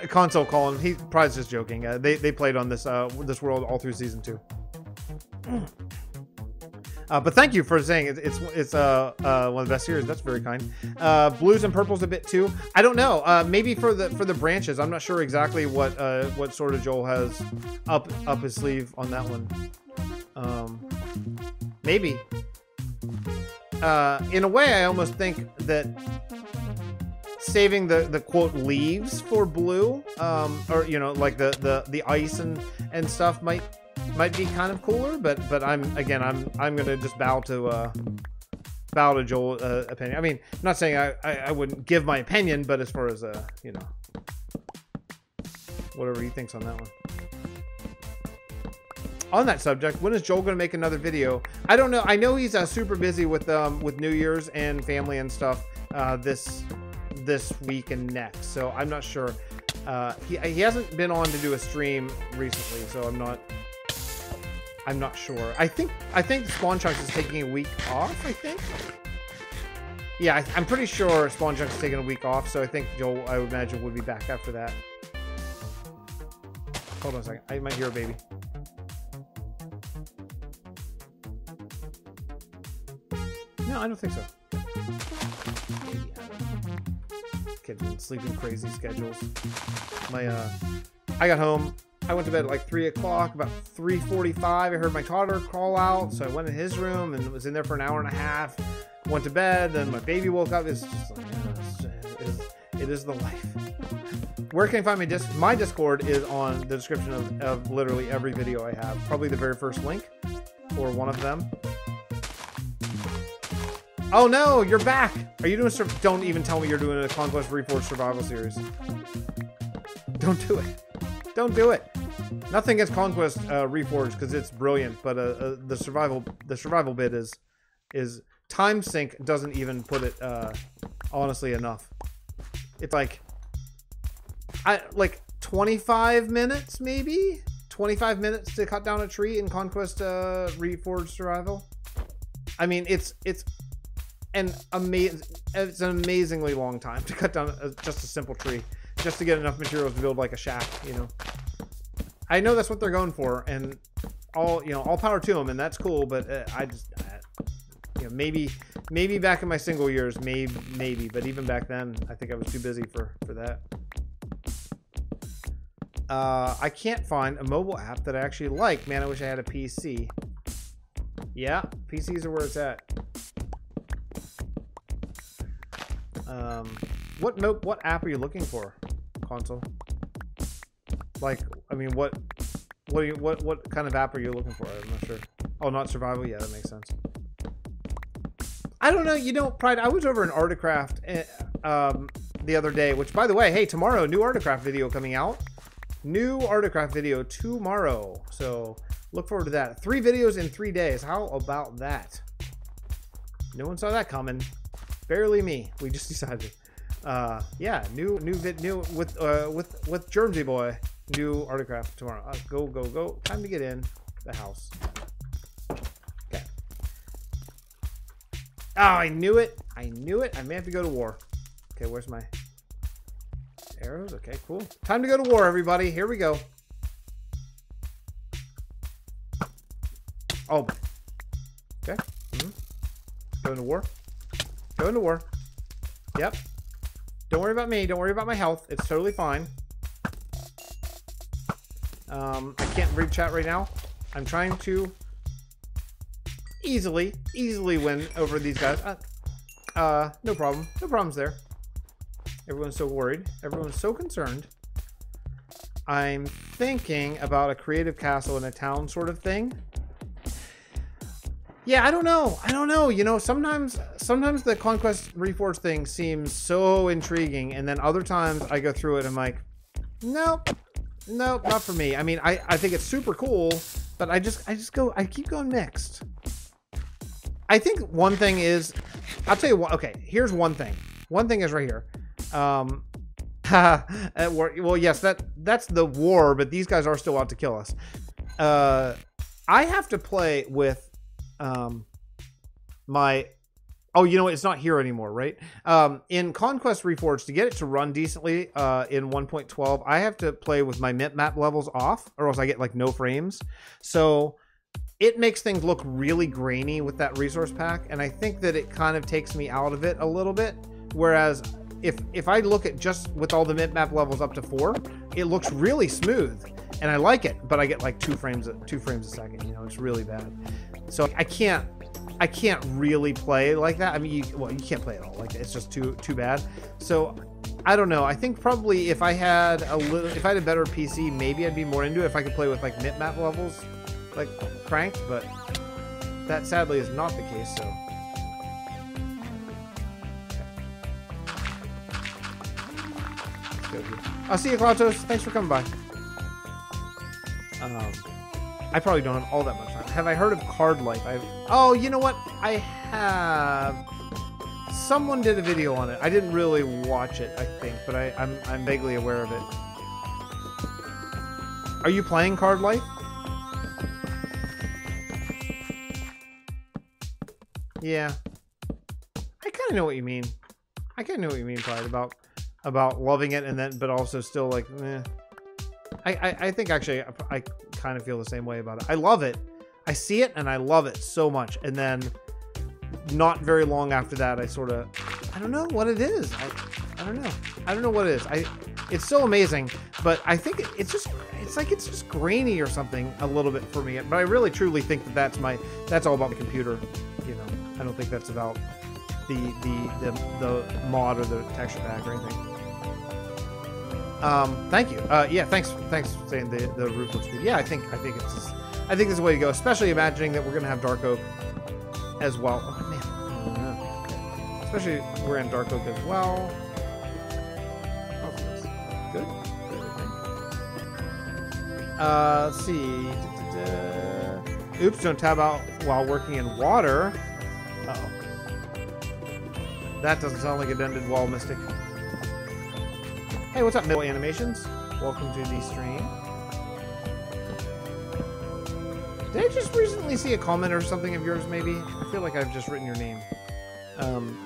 Console calling. He probably just joking. They played on this world all through season 2. But thank you for saying it's one of the best series. That's very kind. Blues and purples a bit too. I don't know. Maybe for the branches. I'm not sure exactly what sort of Joel has up his sleeve on that one. Maybe. In a way, I almost think that saving the quote leaves for blue, or you know, like the ice and stuff might be kind of cooler, but I'm gonna just bow to Joel's opinion. I mean, I'm not saying I wouldn't give my opinion, but as far as you know, whatever he thinks on that one. On that subject, when is Joel gonna make another video? I don't know. I know he's super busy with New Year's and family and stuff this week and next, so I'm not sure. He hasn't been on to do a stream recently, so I'm not sure. I think Spawn Chunks is taking a week off, I think. Yeah, I'm pretty sure Spawn Chunks is taking a week off, so I think Joel, I would imagine, would be back after that. Hold on a second. I might hear a baby. No, I don't think so. Kids been sleeping crazy schedules. I got home. I went to bed at like 3 o'clock. About 3:45, I heard my toddler crawl out, so I went in his room and was in there for an hour and a half. Went to bed, then my baby woke up. It's just like, it is the life. Where can I find my Discord is on the description of literally every video I have. Probably the very first link, or one of them. Oh no, you're back! Are you doing? Don't even tell me you're doing a Conquest Reforged survival series. Don't do it. Don't do it. Nothing against Conquest Reforged because it's brilliant, but the survival bit is time sync doesn't even put it honestly enough. It's like 25 minutes maybe, 25 minutes to cut down a tree in Conquest Reforged survival. I mean, it's an amazingly long time to cut down just a simple tree, just to get enough materials to build like a shack, you know. I know that's what they're going for, and all power to them, and that's cool. But you know, maybe back in my single years, maybe, but even back then, I think I was too busy for that. I can't find a mobile app that I actually like. Man, I wish I had a PC. Yeah, PCs are where it's at. What app are you looking for? Console. Like, I mean, what kind of app are you looking for? I'm not sure. Oh, not survival. Yeah, that makes sense. I don't know. You know, Pride. I was over in Articraft the other day. Which, by the way, hey, tomorrow, new Articraft video coming out. New Articraft video tomorrow. So look forward to that. 3 videos in 3 days. How about that? No one saw that coming. Barely me. We just decided. Yeah, new with JermsyBoy. New Articraft tomorrow. Go. Time to get in the house. Okay. Oh, I knew it. I may have to go to war. Okay, where's my arrows? Okay, cool. Time to go to war, everybody. Here we go. Oh. Okay. Going to war. Going to war. Yep. Don't worry about me. Don't worry about my health. It's totally fine. I can't read chat right now. I'm trying to easily win over these guys. No problem. No problems there. Everyone's so worried. Everyone's so concerned. I'm thinking about a creative castle in a town sort of thing. Yeah, I don't know. I don't know. You know, sometimes the Conquest Reforged thing seems so intriguing, and then other times I go through it and I'm like, nope, not for me. I mean, I think it's super cool, but I keep going mixed. I think one thing is, I'll tell you what. Okay, here's one thing. One thing is right here. Well, yes, that's the war, but these guys are still out to kill us. I have to play with oh, you know what? It's not here anymore, right? In Conquest Reforged, to get it to run decently in 1.12, I have to play with my map levels off, or else I get like no frames. So it makes things look really grainy with that resource pack, and I think that it kind of takes me out of it a little bit. Whereas if I look at just with all the map levels up to 4, it looks really smooth, and I like it. But I get like 2 frames a second. You know, it's really bad. So I can't really play like that. I mean, you can't play at all like that. It's just too bad. So I don't know. I think probably if I had a better PC, maybe I'd be more into it if I could play with like map levels like cranked, but that sadly is not the case. So let's go here. I'll see you, Klautos. Thanks for coming by. I probably don't have all that much time. Have I heard of Card Life? Oh, you know what? I have. Someone did a video on it. I didn't really watch it, I think, but I'm vaguely aware of it. Are you playing Card Life? Yeah. I kind of know what you mean. I kind of know what you mean, Pride, about loving it and then, but also still like, eh. I think actually I kind of feel the same way about it. I love it. I see it and I love it so much. And then not very long after that, I sort of, I don't know what it is. I don't know. I don't know what it is. It's so amazing, but I think it's just grainy or something a little bit for me. But I really truly think that that's all about the computer. You know, I don't think that's about the mod or the texture pack or anything. Thank you. Yeah, thanks for saying the roof looks good. Yeah, I think this is the way to go, especially imagining that we're gonna have Dark Oak as well. Oh man, I don't know. Especially we're in Dark Oak as well. How's this? Good. Let's see. Oops, don't tab out while working in water. Uh-oh. That doesn't sound like it ended well, Mystic. Hey, what's up, Middle Animations? Welcome to the stream. Did I just recently see a comment or something of yours, maybe? I feel like I've just written your name.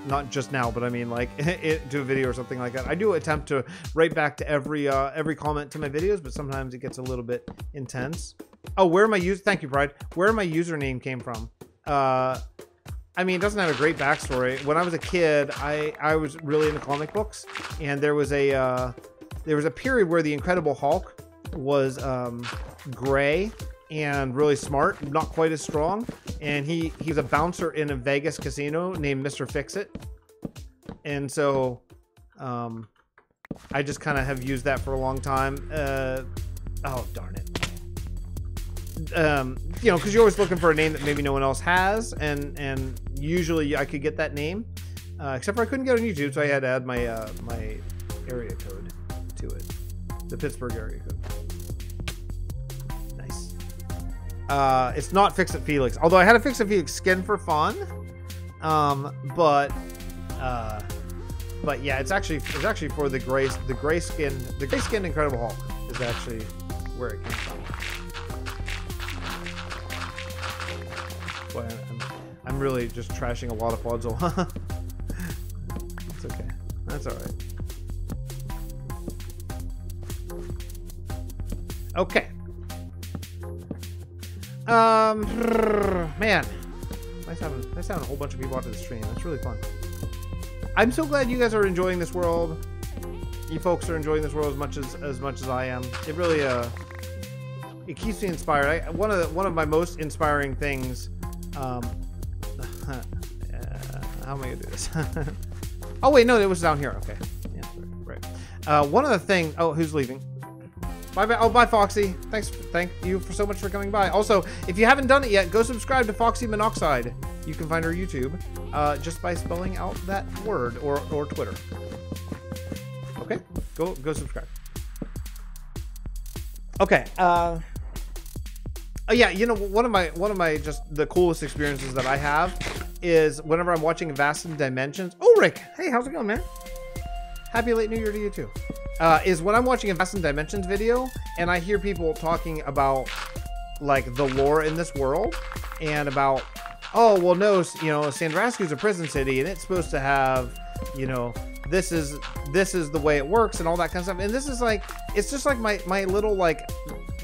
Not just now, but I mean, like, to a video or something like that. I do attempt to write back to every comment to my videos, but sometimes it gets a little bit intense. Oh, thank you, Pride. Where my username came from. I mean, it doesn't have a great backstory. When I was a kid, I was really into comic books, and there was a period where the Incredible Hulk was gray and really smart, not quite as strong, and he's a bouncer in a Vegas casino named Mr. Fixxitt, and so I just kind of have used that for a long time. Oh darn it. You know, because you're always looking for a name that maybe no one else has, and usually I could get that name, except for I couldn't get it on YouTube, so I had to add my my area code to it, the Pittsburgh area code. Nice. It's not Fixxitt Felix, although I had a Fixxitt Felix skin for fun, but yeah, it's actually for the gray skinned Incredible Hulk is actually where it came from. Boy, I'm really just trashing a lot of Podzol. It's okay. That's all right. Okay. Man, nice having a whole bunch of people out to the stream. That's really fun. I'm so glad you guys are enjoying this world. You folks are enjoying this world as much as I am. It really it keeps me inspired. One of my most inspiring things. How am I gonna do this? Oh wait, no, it was down here. Okay, yeah, right. One of the things. Oh, who's leaving? Bye bye. Oh, bye, Foxy. Thanks. Thank you for so much for coming by. Also, if you haven't done it yet, go subscribe to Foxy Monoxide. You can find her YouTube just by spelling out that word or Twitter. Okay, go subscribe. Okay. Oh yeah, you know, one of my just the coolest experiences that I have is whenever I'm watching Vasten Dimensions. Oh, Rick. Hey, how's it going, man? Happy late New Year to you too. Is when I'm watching a Vasten Dimensions video and I hear people talking about like the lore in this world and about, oh, well, no, you know, Sandrasku's a prison city and it's supposed to have, you know, this is the way it works and all that kind of stuff. And this is like, it's just like my little like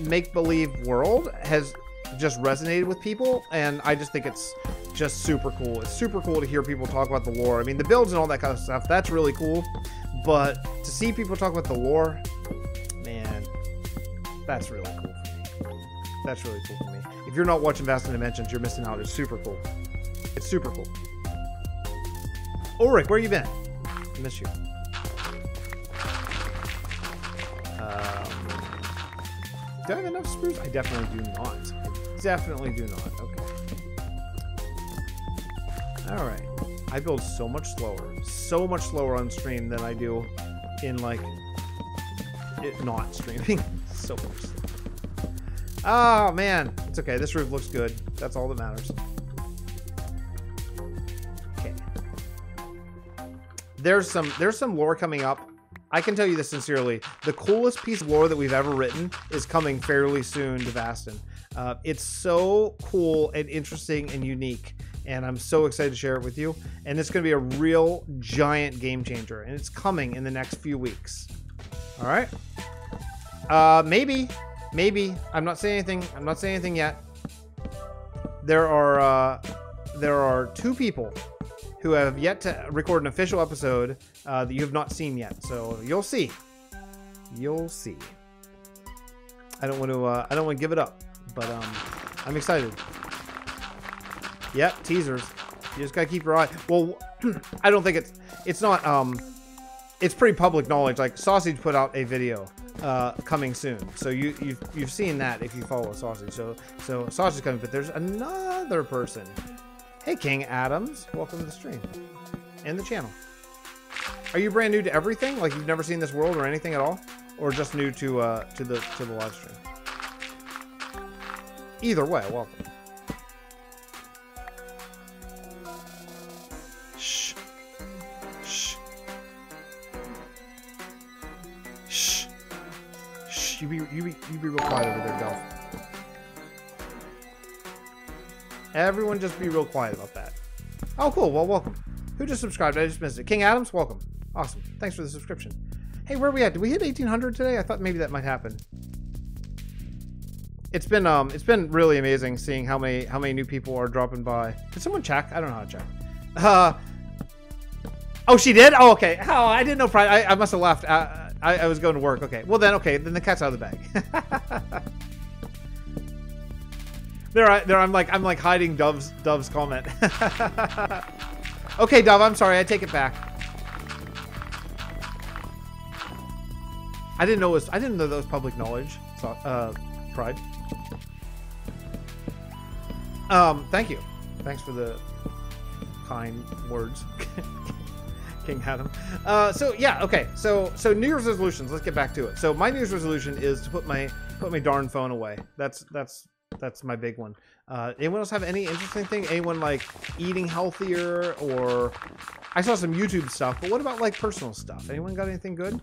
make-believe world has just resonated with people. And I just think it's just super cool. It's super cool to hear people talk about the lore. I mean, the builds and all that kind of stuff, that's really cool. But to see people talk about the lore, man, that's really cool for me. That's really cool for me. If you're not watching Vasten Dimensions, you're missing out. It's super cool. It's super cool. Ulrich, where you been? I miss you. Do I have enough spruce? I definitely do not. I definitely do not. Okay. Alright. I build so much slower on stream than I do in like it not streaming. So much slower. Oh man, it's okay. This roof looks good. That's all that matters. Okay. There's some lore coming up. I can tell you this sincerely. The coolest piece of lore that we've ever written is coming fairly soon to Vasten. It's so cool and interesting and unique. And I'm so excited to share it with you. And it's going to be a real giant game changer. And it's coming in the next few weeks. All right. Maybe. I'm not saying anything. I'm not saying anything yet. There are 2 people who have yet to record an official episode that you have not seen yet. So you'll see. You'll see. I don't want to give it up, but I'm excited. Yep, teasers. You just gotta keep your eye. Well, I don't think it's not it's pretty public knowledge. Like Sausage put out a video coming soon, so you've seen that if you follow Sausage. So Sausage is coming, but there's another person. Hey, King Adams, welcome to the stream and the channel. Are you brand new to everything? Like you've never seen this world or anything at all, or just new to the live stream? Either way, welcome. You be real quiet over there, Delph. Everyone just be real quiet about that. Oh, cool. Well, welcome. Who just subscribed? I just missed it. King Adams, welcome. Awesome. Thanks for the subscription. Hey, where are we at? Did we hit 1800 today? I thought maybe that might happen. It's been really amazing seeing how many new people are dropping by. Did someone check? I don't know how to check. Oh, she did? Oh, okay. Oh, I didn't know. I must have left. I was going to work. Okay. Well, then the cat's out of the bag. There. I'm like hiding Dove's comment. Okay, Dove. I'm sorry. I take it back. I didn't know that was public knowledge. So, Pride. Thank you. Thanks for the kind words. King Adam. So yeah, okay. So New Year's resolutions. Let's get back to it. So my New Year's resolution is to put my darn phone away. That's my big one. Anyone else have any interesting thing? Anyone like eating healthier, or I saw some YouTube stuff, but what about like personal stuff? Anyone got anything good?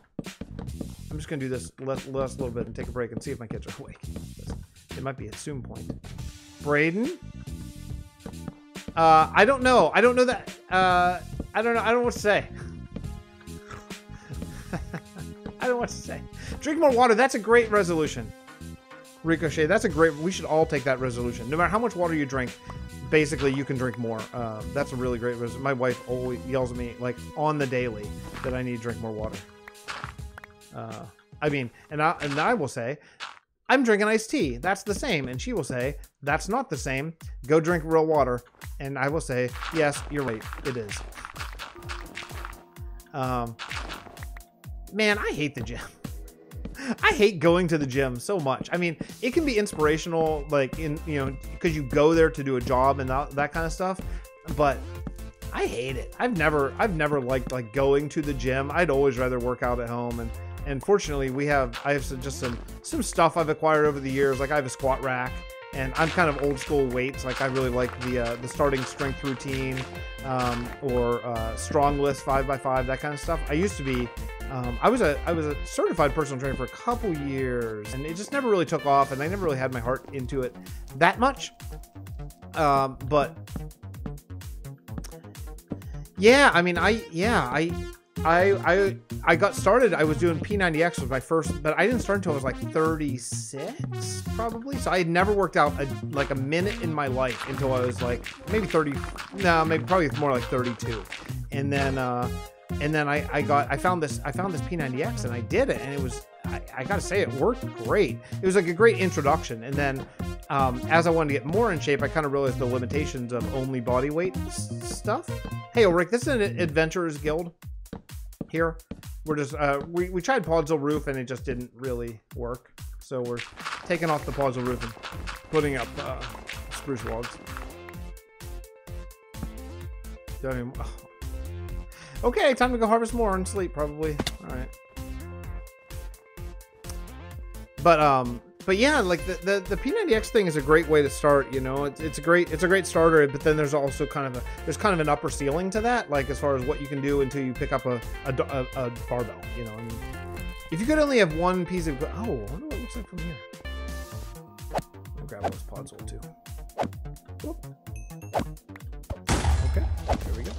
I'm just gonna do this last little bit and take a break and see if my kids are awake. It might be a Zoom point. Braden? I don't know. I don't know that. I don't know. I don't know what to say. I don't know what to say. Drink more water. That's a great resolution. Ricochet. That's a great. We should all take that resolution. No matter how much water you drink, basically you can drink more. That's a really great resolution. My wife always yells at me like on the daily that I need to drink more water. I mean, and I will say, I'm drinking iced tea. That's the same. And she will say, that's not the same. Go drink real water. And I will say, yes, you're right. It is. Man, I hate the gym. I hate going to the gym so much. I mean, it can be inspirational, like because you go there to do a job and that kind of stuff. But I hate it. I've never liked like going to the gym. I'd always rather work out at home. And fortunately, I have some stuff I've acquired over the years. Like I have a squat rack. And I'm kind of old school weights. Like I really like the starting strength routine or strong list 5x5, that kind of stuff. I used to be, I was a certified personal trainer for a couple years, and it just never really took off, and I never really had my heart into it that much. But yeah, I mean, I got started. I was doing P90X was my first, but I didn't start until I was like 36 probably. So I had never worked out like a minute in my life until I was like maybe 30. No, maybe probably more like 32. And then I found this P90X and I did it, and it was, I gotta say, it worked great. It was like a great introduction. And then as I wanted to get more in shape, I kind of realized the limitations of only body weight stuff. Hey, Ulrich, this is an Adventurers Guild. Here we're just we tried Podzol roof and it just didn't really work, so we're taking off the Podzol roof and putting up spruce logs. Okay, time to go harvest more and sleep probably. All right, but yeah, like the P90X thing is a great way to start. You know, it's a great starter. But then there's also kind of an upper ceiling to that, like as far as what you can do until you pick up a barbell. You know, I mean, if you could only have one piece of, I wonder what it looks like from here. I'll grab those Podzol too. Whoop. Okay, there we go.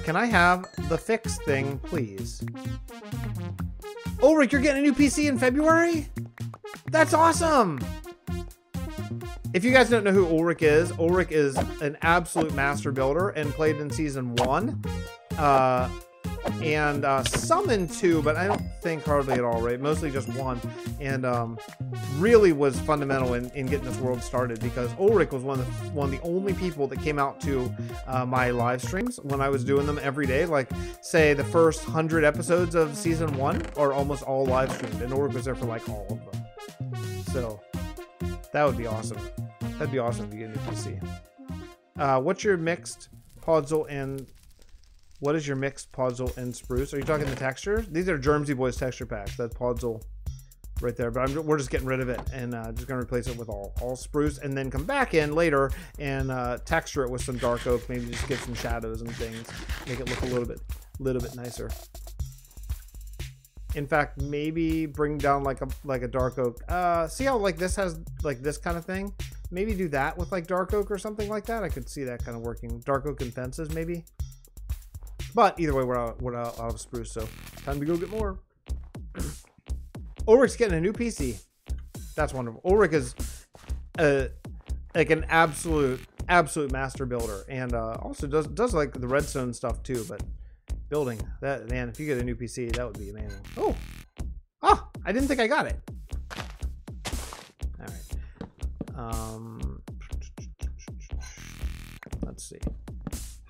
Can I have the fix thing, please? Ulrich, you're getting a new PC in February? That's awesome! If you guys don't know who Ulrich is an absolute master builder and played in season 1. And some in 2, but I don't think hardly at all, right? Mostly just 1. And really was fundamental in getting this world started, because Ulrich was one of the only people that came out to my live streams when I was doing them every day. Like, say, the first 100 episodes of season 1 are almost all live streamed, and Ulrich was there for like all of them. So that would be awesome. That'd be awesome to get a new PC. What's your mixed Podzol and what is your mixed Podzol and spruce? Are you talking the texture? These are JermsyBoy's texture packs. That's Podzol right there. But we're just getting rid of it and just gonna replace it with all spruce, and then come back in later and texture it with some dark oak. Maybe just give some shadows and things, make it look a little bit nicer. In fact, maybe bring down like a dark oak. See how like this has like this kind of thing? Maybe do that with like dark oak or something like that. I could see that kind of working. Dark oak and fences maybe. But either way, we're out of spruce, so time to go get more. Ulrich's getting a new PC. That's wonderful. Ulrich is like an absolute master builder, and also does like the redstone stuff too. But building that, man, if you get a new PC, that would be amazing. Oh, I didn't think I got it. All right. Let's see.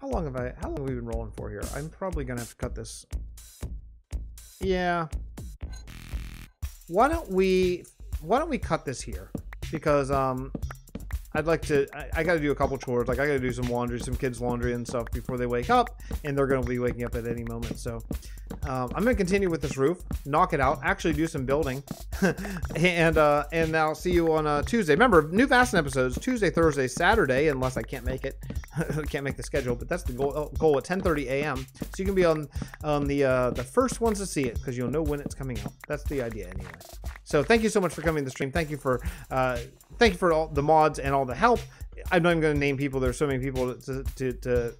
How long have we been rolling for here? I'm probably gonna have to cut this. Yeah. Why don't we cut this here? Because I'd like to, I got to do a couple chores. Like I got to do some laundry, some kids' laundry and stuff before they wake up, and they're going to be waking up at any moment. So I'm going to continue with this roof, knock it out, actually do some building, and I'll see you on Tuesday. Remember, new Vasten episodes Tuesday, Thursday, Saturday, unless I can't make it, can't make the schedule. But that's the goal at 10:30 a.m. So you can be on the first ones to see it, because you'll know when it's coming out. That's the idea anyway. So thank you so much for coming to the stream. Thank you for all the mods and all the help. I'm not even going to name people. There's so many people to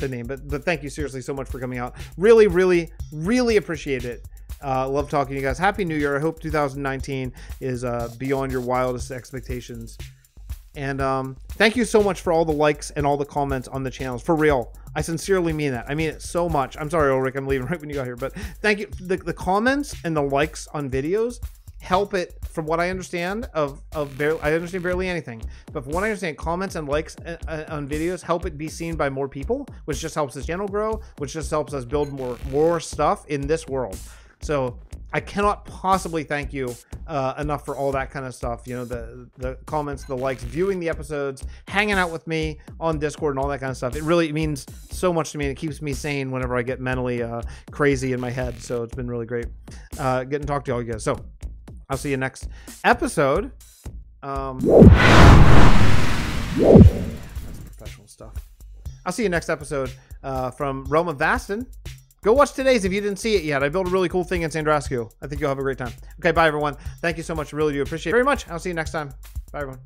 name, but thank you seriously so much for coming out. Really, really, really appreciate it. Love talking to you guys. Happy New Year. I hope 2019 is beyond your wildest expectations. And thank you so much for all the likes and all the comments on the channels. For real. I sincerely mean that. I mean it so much. I'm sorry, Ulrich, I'm leaving right when you got here, but thank you. The comments and the likes on videos help it, from what I understand I understand barely anything, but from what I understand, comments and likes on videos help it be seen by more people, which just helps this channel grow, which just helps us build more stuff in this world. So I cannot possibly thank you enough for all that kind of stuff. You know, the comments, the likes, viewing the episodes, hanging out with me on Discord and all that kind of stuff. It really means so much to me. And it keeps me sane whenever I get mentally crazy in my head. So it's been really great getting to talk to all you guys. So I'll see you next episode. That's professional stuff. I'll see you next episode from Realm of Vasten. Go watch today's if you didn't see it yet. I built a really cool thing in Sandrascu. I think you'll have a great time. Okay, bye, everyone. Thank you so much. Really do appreciate it very much. I'll see you next time. Bye, everyone.